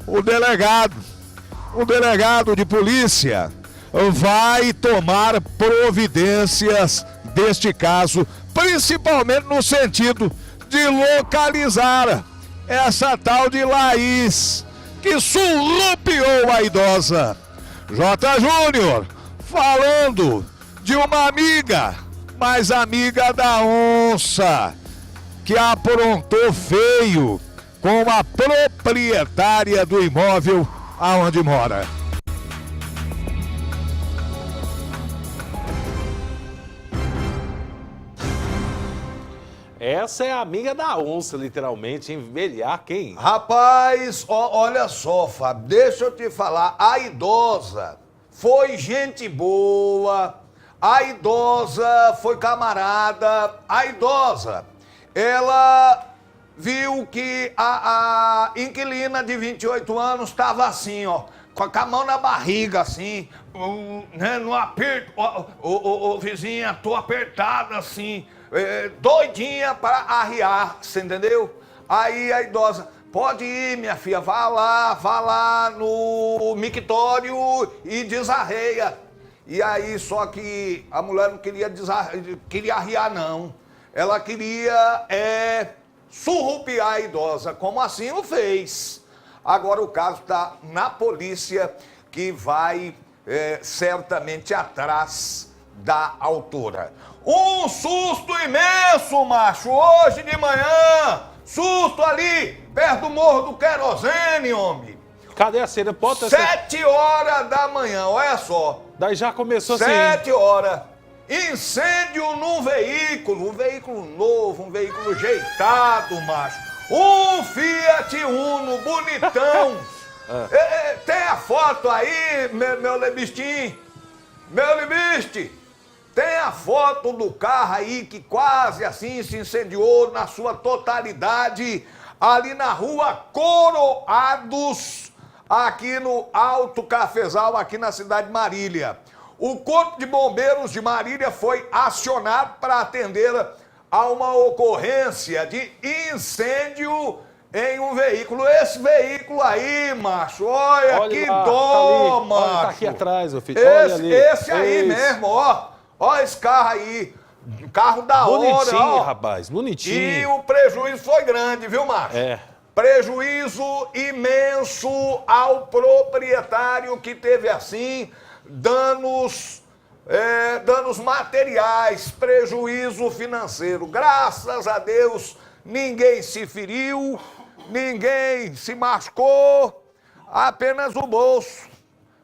o delegado de polícia vai tomar providências deste caso, principalmente no sentido de localizar essa tal de Laís, que surrupiou a idosa. J. Júnior, falando de uma amiga, mas amiga da onça, que aprontou feio com a proprietária do imóvel aonde mora. Essa é a amiga da onça, literalmente, hein? Velhaca, hein? Rapaz, olha só, Fábio, deixa eu te falar. A idosa foi gente boa, a idosa foi camarada, a idosa, ela viu que a inquilina de 28 anos estava assim, ó, com a mão na barriga, assim, né, no aperto, vizinha, tô apertada assim, doidinha para arriar, você entendeu? Aí a idosa, pode ir, minha filha, vá lá no mictório e desarreia. E aí, só que a mulher não queria arriar, não. Ela queria surrupiar a idosa, como assim o fez. Agora o caso está na polícia, que vai certamente atrás da autora. Um susto imenso, macho, hoje de manhã. Susto ali, perto do Morro do Querosene, homem. Cadê a cena? 7 horas da manhã, olha só. Daí já começou 7 horas. Incêndio num veículo, um veículo novo, um veículo ajeitado, macho. Um Fiat Uno bonitão. Tem a foto aí, meu Lebistim? Meu Lebiste? Tem a foto do carro aí que quase assim se incendiou na sua totalidade ali na rua Coroados, aqui no Alto Cafezal, aqui na cidade de Marília. O Corpo de Bombeiros de Marília foi acionado para atender a uma ocorrência de incêndio em um veículo. Esse veículo aí, macho, olha que lá, dó, tá macho. Olha, tá aqui atrás, meu filho. Olha ali. Esse aí mesmo, ó. Ó esse carro aí. Carro da hora, ó. Bonitinho, rapaz, bonitinho. E o prejuízo foi grande, viu, macho? Prejuízo imenso ao proprietário que teve, assim, danos materiais, prejuízo financeiro. Graças a Deus, ninguém se feriu, ninguém se machucou, apenas o bolso.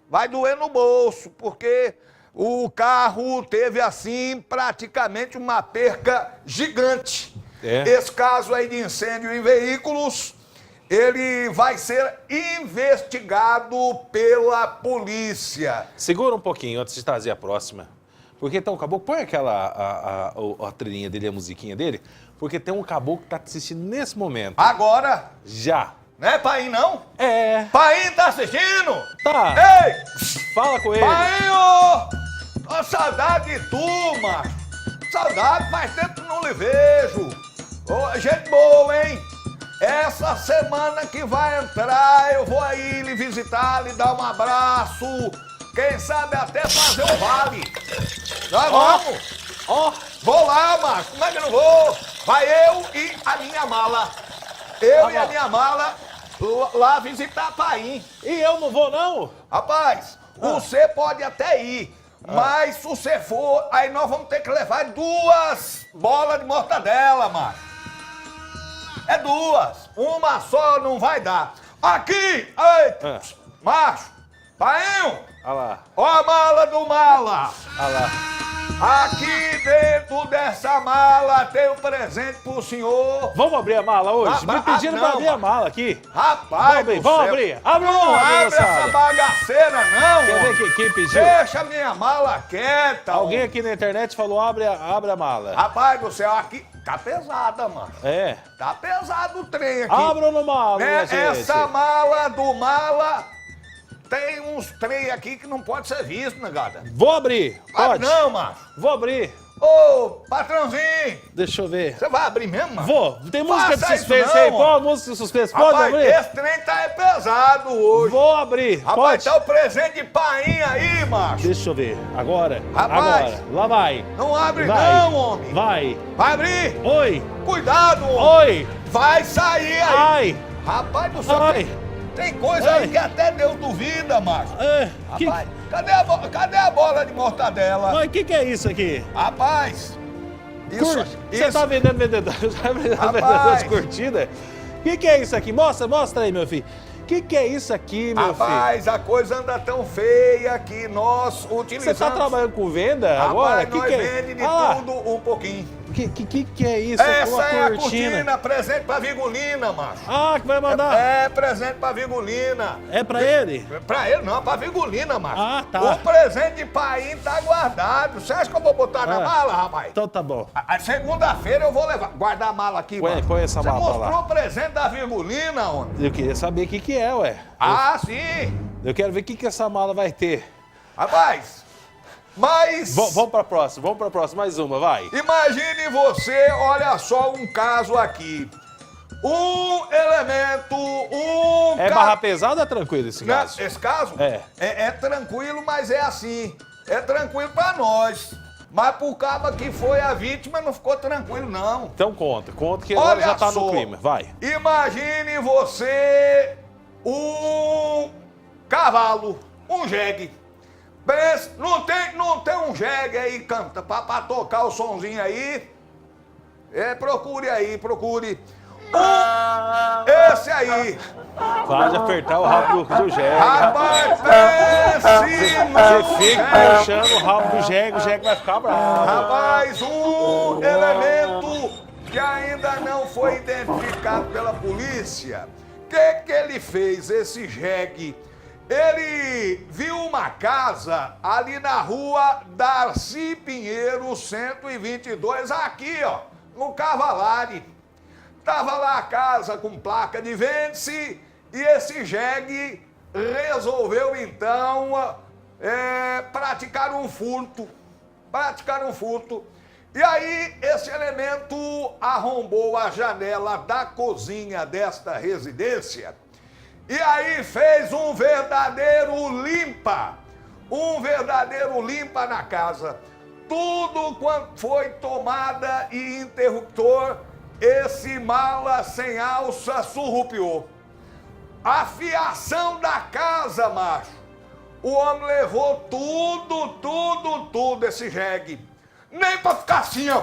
Vai doer no bolso, porque o carro teve, assim, praticamente uma perca gigante. Esse caso aí de incêndio em veículos, ele vai ser investigado pela polícia. Segura um pouquinho antes de trazer a próxima. Porque tem um caboclo, põe aquela a trilhinha dele, a musiquinha dele, porque tem um caboclo que tá assistindo nesse momento. Agora? Já. Não é Paim, não? É. Paim tá assistindo? Tá. Ei! Fala com ele. Painho! Tô saudade de tu, macho. Saudade, faz tempo que não lhe vejo. Ô, gente boa, hein? Essa semana que vai entrar, eu vou aí lhe visitar, lhe dar um abraço. Quem sabe até fazer um vale. Nós vamos. Vou lá, macho. Como é que eu não vou? Vai eu e a minha mala. Eu e a minha mala lá visitar Paim. E eu não vou, não? Rapaz, você pode até ir. Mas se você for, aí nós vamos ter que levar 2 bolas de mortadela, macho. É 2. Uma só não vai dar. Aqui, ei, macho, Painho. Olha lá. Ó a mala do mala. Olha lá. Aqui dentro dessa mala tem um presente pro senhor. Vamos abrir a mala hoje? Me pediram pra abrir a mala aqui. Rapaz, vamos abrir. Abre não abre essa bagaceira, não. Quer ver quem pediu? Deixa minha mala quieta. Alguém aqui na internet falou, abre a mala. Rapaz do céu, aqui tá pesada, mano. Tá pesado o trem aqui. Abra no mala, minha gente. Essa mala do mala... Tem uns trem aqui que não pode ser visto, negada. Vou abrir. Pode? Não, macho. Vou abrir. Ô, patrãozinho. Deixa eu ver. Você vai abrir mesmo, mano? Vou. Tem música de suspense aí. Qual música de suspense? Pode abrir? Esse trem tá pesado hoje. Vou abrir. Rapaz, pode? tá o presente de Paim aí, macho. Deixa eu ver. Agora. Rapaz. Agora. Lá vai. Não abre vai. não, homem. Vai. Vai abrir? Oi. Cuidado, homem. Oi. Vai sair aí. Ai. Rapaz do céu. Ai. Tem coisa aí que até Deus duvida, macho. Rapaz, cadê a bola de mortadela? Mas o que é isso aqui? Rapaz, Você tá vendendo vendedor? As curtidas? O que é isso aqui? Mostra aí, meu filho. O que é isso aqui, meu filho? Rapaz, a coisa anda tão feia que nós utilizamos... Você tá trabalhando com venda agora? Rapaz, nós vende de tudo um pouquinho. Que é isso? Essa é a cortina, presente pra Vigolina, macho. Ah, que vai mandar? É presente pra Vigolina. É pra ele? Pra ele não, pra Vigolina, macho. Ah, tá. O presente de pai tá guardado. Você acha que eu vou botar na mala, rapaz? Então tá bom. Segunda-feira eu vou guardar a mala aqui, mano. Põe essa mala pra lá. Você mostrou o presente da Vigolina, homem? Eu queria saber o que é, ué. Sim. Eu quero ver o que essa mala vai ter. Rapaz, mas... Vamos pra próxima, mais uma, vai. Imagine você, olha só um caso aqui. Um elemento, É barra pesada ou é tranquilo esse caso? Esse caso? É tranquilo, mas é assim. É tranquilo pra nós. Mas pro cabo que foi a vítima não ficou tranquilo, não. Então conta que agora já tá no clima, vai. Imagine você um cavalo, um jegue. Pensa, não tem um jegue aí, canta, pra tocar o sonzinho aí. Procure. Esse aí. Pode apertar o rabo do jegue. Rapaz, pense Você fica puxando o rabo do jegue, o jegue vai ficar bravo. Rapaz, um elemento que ainda não foi identificado pela polícia. O que ele fez, esse jegue? Ele viu uma casa ali na rua Darcy Pinheiro, 122, aqui, ó, no Cavalari. Tava lá a casa com placa de vende-se e esse jegue resolveu, então, praticar um furto. E aí, esse elemento arrombou a janela da cozinha desta residência e aí fez um verdadeiro limpa na casa. Tudo quanto foi tomada e interruptor, esse mala sem alça surrupiou. A fiação da casa, macho. O homem levou tudo, esse jegue. Nem pra ficar assim, ó,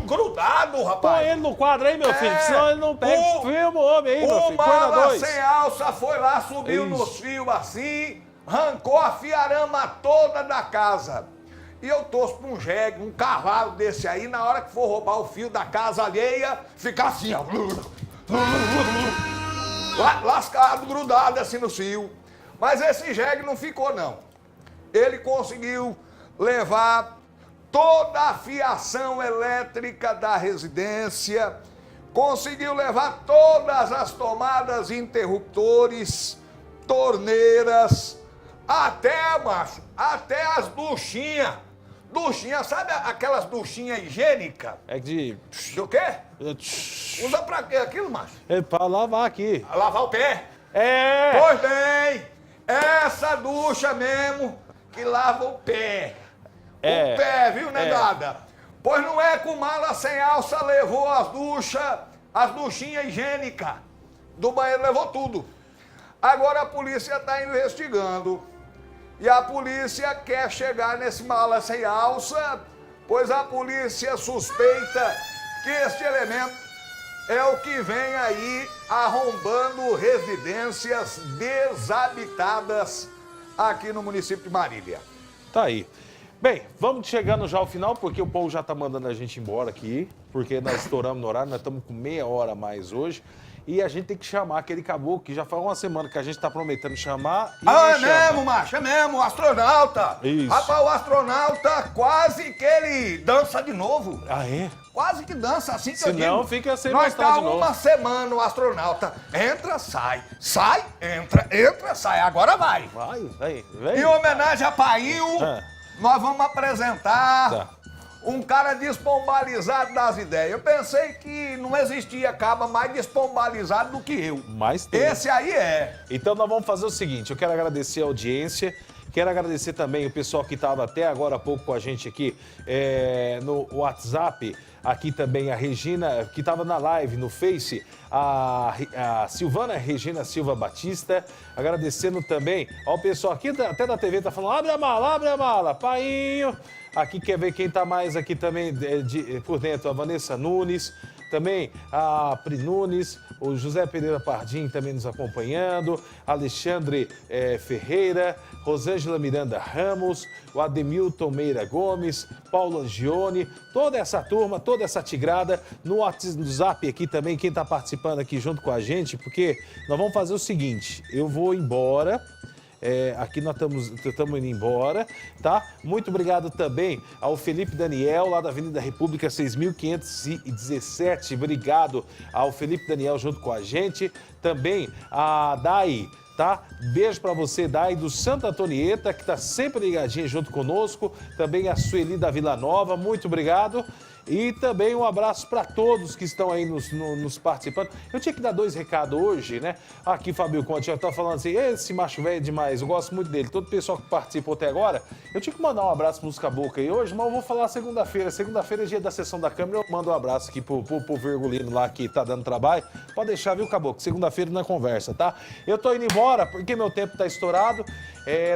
grudado, rapaz. Põe ele no quadro aí, meu filho, senão ele não pega o filme, o homem aí, meu filho. O mala sem alça foi lá, subiu nos fios assim, arrancou a fiarama toda da casa. E eu torço pra um jegue, um cavalo desse aí, na hora que for roubar o fio da casa alheia, ficar assim, ó. Lascado, grudado assim no fio. Mas esse jegue não ficou, não. Ele conseguiu levar toda a fiação elétrica da residência, conseguiu levar todas as tomadas interruptores, torneiras, até, macho, até as duchinhas. Duchinha, sabe aquelas duchinhas higiênicas? É de... Do quê? Usa pra quê aquilo, macho? É pra lavar aqui. Lavar o pé? É! Pois bem, essa ducha mesmo que lava o pé. O pé, viu, negada? Pois não é que o mala sem alça levou as duchinhas higiênicas do banheiro, levou tudo. Agora a polícia está investigando. E a polícia quer chegar nesse mala sem alça, pois a polícia suspeita que este elemento é o que vem aí arrombando residências desabitadas aqui no município de Marília. Tá aí. Bem, vamos chegando já ao final, porque o povo já tá mandando a gente embora aqui, porque nós estouramos no horário, nós estamos com meia hora a mais hoje. E a gente tem que chamar aquele caboclo que já faz uma semana que a gente tá prometendo chamar e é mesmo, macho, é mesmo, o astronauta. Isso. Rapaz, o astronauta quase que ele dança de novo. Ah, é? Quase que dança, assim que eu digo. Senão fica sem nós mostrar tá de novo. uma semana o astronauta entra, sai, entra, sai, agora vai. Vai. Em homenagem a Painho, nós vamos apresentar um cara despombalizado das ideias. Eu pensei que não existia caba mais despombalizado do que eu. Mas tem. Esse aí é. Então nós vamos fazer o seguinte, eu quero agradecer a audiência, quero agradecer também o pessoal que estava até agora há pouco com a gente aqui no WhatsApp, aqui também a Regina, que estava na live no Face, a Silvana Regina Silva Batista, agradecendo também ao pessoal aqui, até da TV, tá falando, abre a mala, Painho. Aqui quer ver quem tá mais aqui também por dentro, a Vanessa Nunes, também a Pri Nunes, o José Pereira Pardim também nos acompanhando, Alexandre Ferreira, Rosângela Miranda Ramos, o Ademilton Meira Gomes, Paulo Angione, toda essa turma, toda essa tigrada, no WhatsApp aqui também, quem está participando aqui junto com a gente, porque nós vamos fazer o seguinte, eu vou embora... aqui nós estamos indo embora, tá? Muito obrigado também ao Felipe Daniel, lá da Avenida República 6.517. Obrigado ao Felipe Daniel junto com a gente. Também a Dai, tá? Beijo pra você, Dai, do Santa Antonieta, que tá sempre ligadinha junto conosco. Também a Sueli da Vila Nova, muito obrigado. E também um abraço para todos que estão aí nos participando. Eu tinha que dar 2 recados hoje, né? Aqui, Fabio Conte, já tá falando assim, esse macho velho é demais, eu gosto muito dele. Todo o pessoal que participou até agora, eu tinha que mandar um abraço pro Caboclo aí hoje, mas eu vou falar segunda-feira. Segunda-feira é dia da sessão da Câmara, eu mando um abraço aqui pro Virgulino lá que tá dando trabalho. Pode deixar, viu, Caboclo? Segunda-feira na conversa, tá? Eu tô indo embora porque meu tempo tá estourado.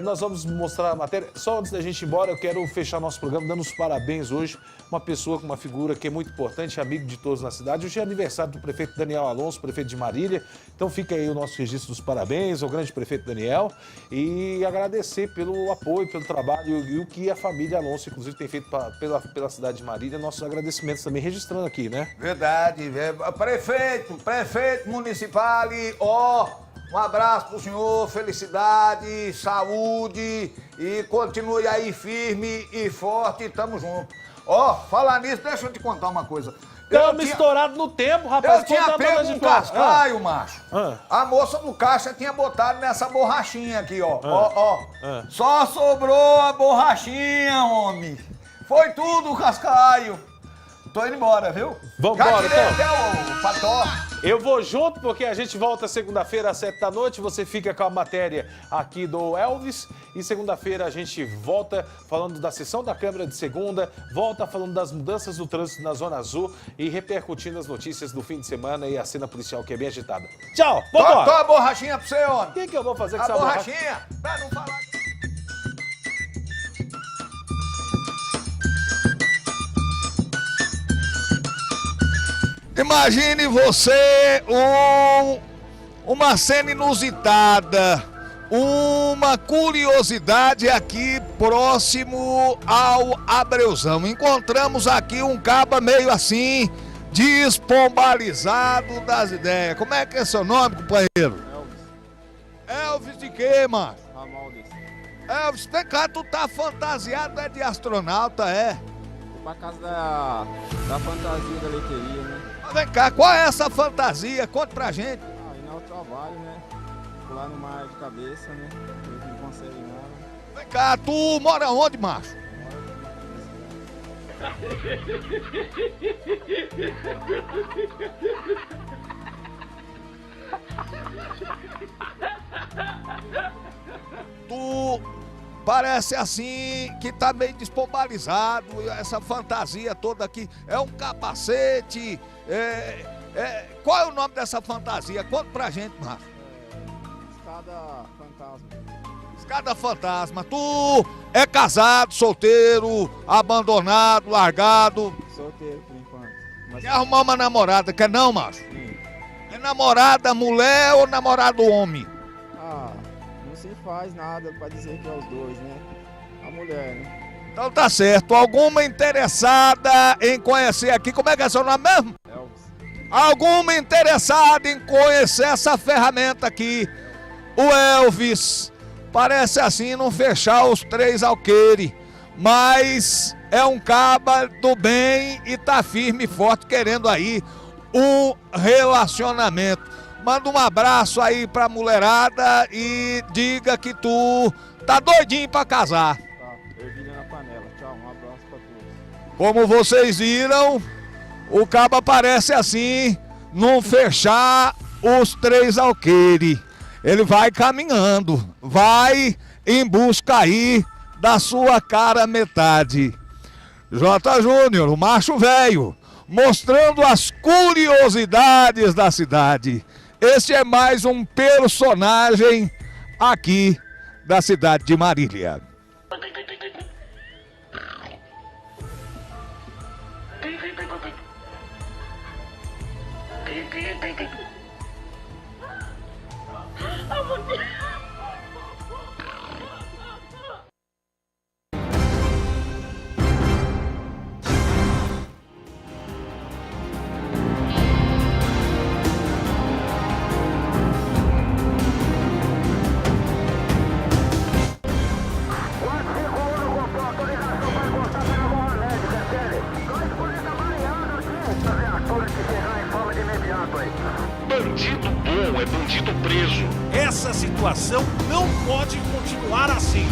Nós vamos mostrar a matéria. Só antes da gente ir embora, eu quero fechar nosso programa dando os parabéns hoje. Uma pessoa com uma figura que é muito importante, amigo de todos na cidade. Hoje é aniversário do prefeito Daniel Alonso, prefeito de Marília. Então fica aí o nosso registro dos parabéns ao grande prefeito Daniel e agradecer pelo apoio, pelo trabalho e o que a família Alonso, inclusive, tem feito pela cidade de Marília. Nossos agradecimentos também registrando aqui, né? Verdade. Prefeito municipal, um abraço pro senhor, felicidade, saúde e continue aí firme e forte, tamo junto. Falar nisso, deixa eu te contar uma coisa. Estamos estourados no tempo, rapaz. Eu tinha pego um cascaio, macho. A moça do caixa tinha botado nessa borrachinha aqui, ó. Só sobrou a borrachinha, homem. Foi tudo o cascaio. Tô indo embora, viu? Vamos embora, então. Até o pató. Eu vou junto porque a gente volta segunda-feira às 7 da noite. Você fica com a matéria aqui do Elvis. E segunda-feira a gente volta falando da sessão da Câmara de segunda, volta falando das mudanças do trânsito na Zona Azul e repercutindo as notícias do fim de semana e a cena policial que é bem agitada. Tchau! Vambora! Tô a borrachinha pra você, homem. O que eu vou fazer com essa borrachinha? A borrachinha? Pra não falar... Imagine você uma cena inusitada, uma curiosidade aqui próximo ao Abreuzão. Encontramos aqui um caba meio assim, despombalizado das ideias. Como é que é seu nome, companheiro? Elvis de quê, mano? Ramaldes. Elvis, vem cá, tu tá fantasiado de astronauta, é? Vou pra casa da fantasia da leiteria, né? Vem cá, qual é essa fantasia? Conta pra gente. Aí no trabalho, né? Pular no mar de cabeça, né? Eles não conseguem nada. Vem cá, tu mora onde, macho? Tu parece assim que tá meio despombalizado, essa fantasia toda aqui. É um capacete. Qual é o nome dessa fantasia? Conta pra gente, macho. Escada fantasma. Escada fantasma. Tu é casado, solteiro, abandonado, largado? Solteiro por enquanto. Quer arrumar uma namorada, quer não, macho? Sim. É namorada mulher ou namorado homem? Não se faz nada pra dizer que é os dois, né? A mulher, né? Então tá certo. Alguma interessada em conhecer aqui, como é que é seu nome mesmo? Elvis. Alguma interessada em conhecer essa ferramenta aqui? O Elvis. Parece assim não fechar os 3 alqueires, mas é um caba do bem e tá firme e forte querendo aí um relacionamento. Manda um abraço aí pra mulherada e diga que tu tá doidinho pra casar. Tá, ervilha na panela. Tchau, um abraço pra todos. Como vocês viram, o caba parece assim, não fechar os 3 alqueires. Ele vai caminhando, vai em busca aí da sua cara metade. J. Júnior, o macho velho, mostrando as curiosidades da cidade. Este é mais um personagem aqui da cidade de Marília. Bandido bom é bandido preso. Essa situação não pode continuar assim.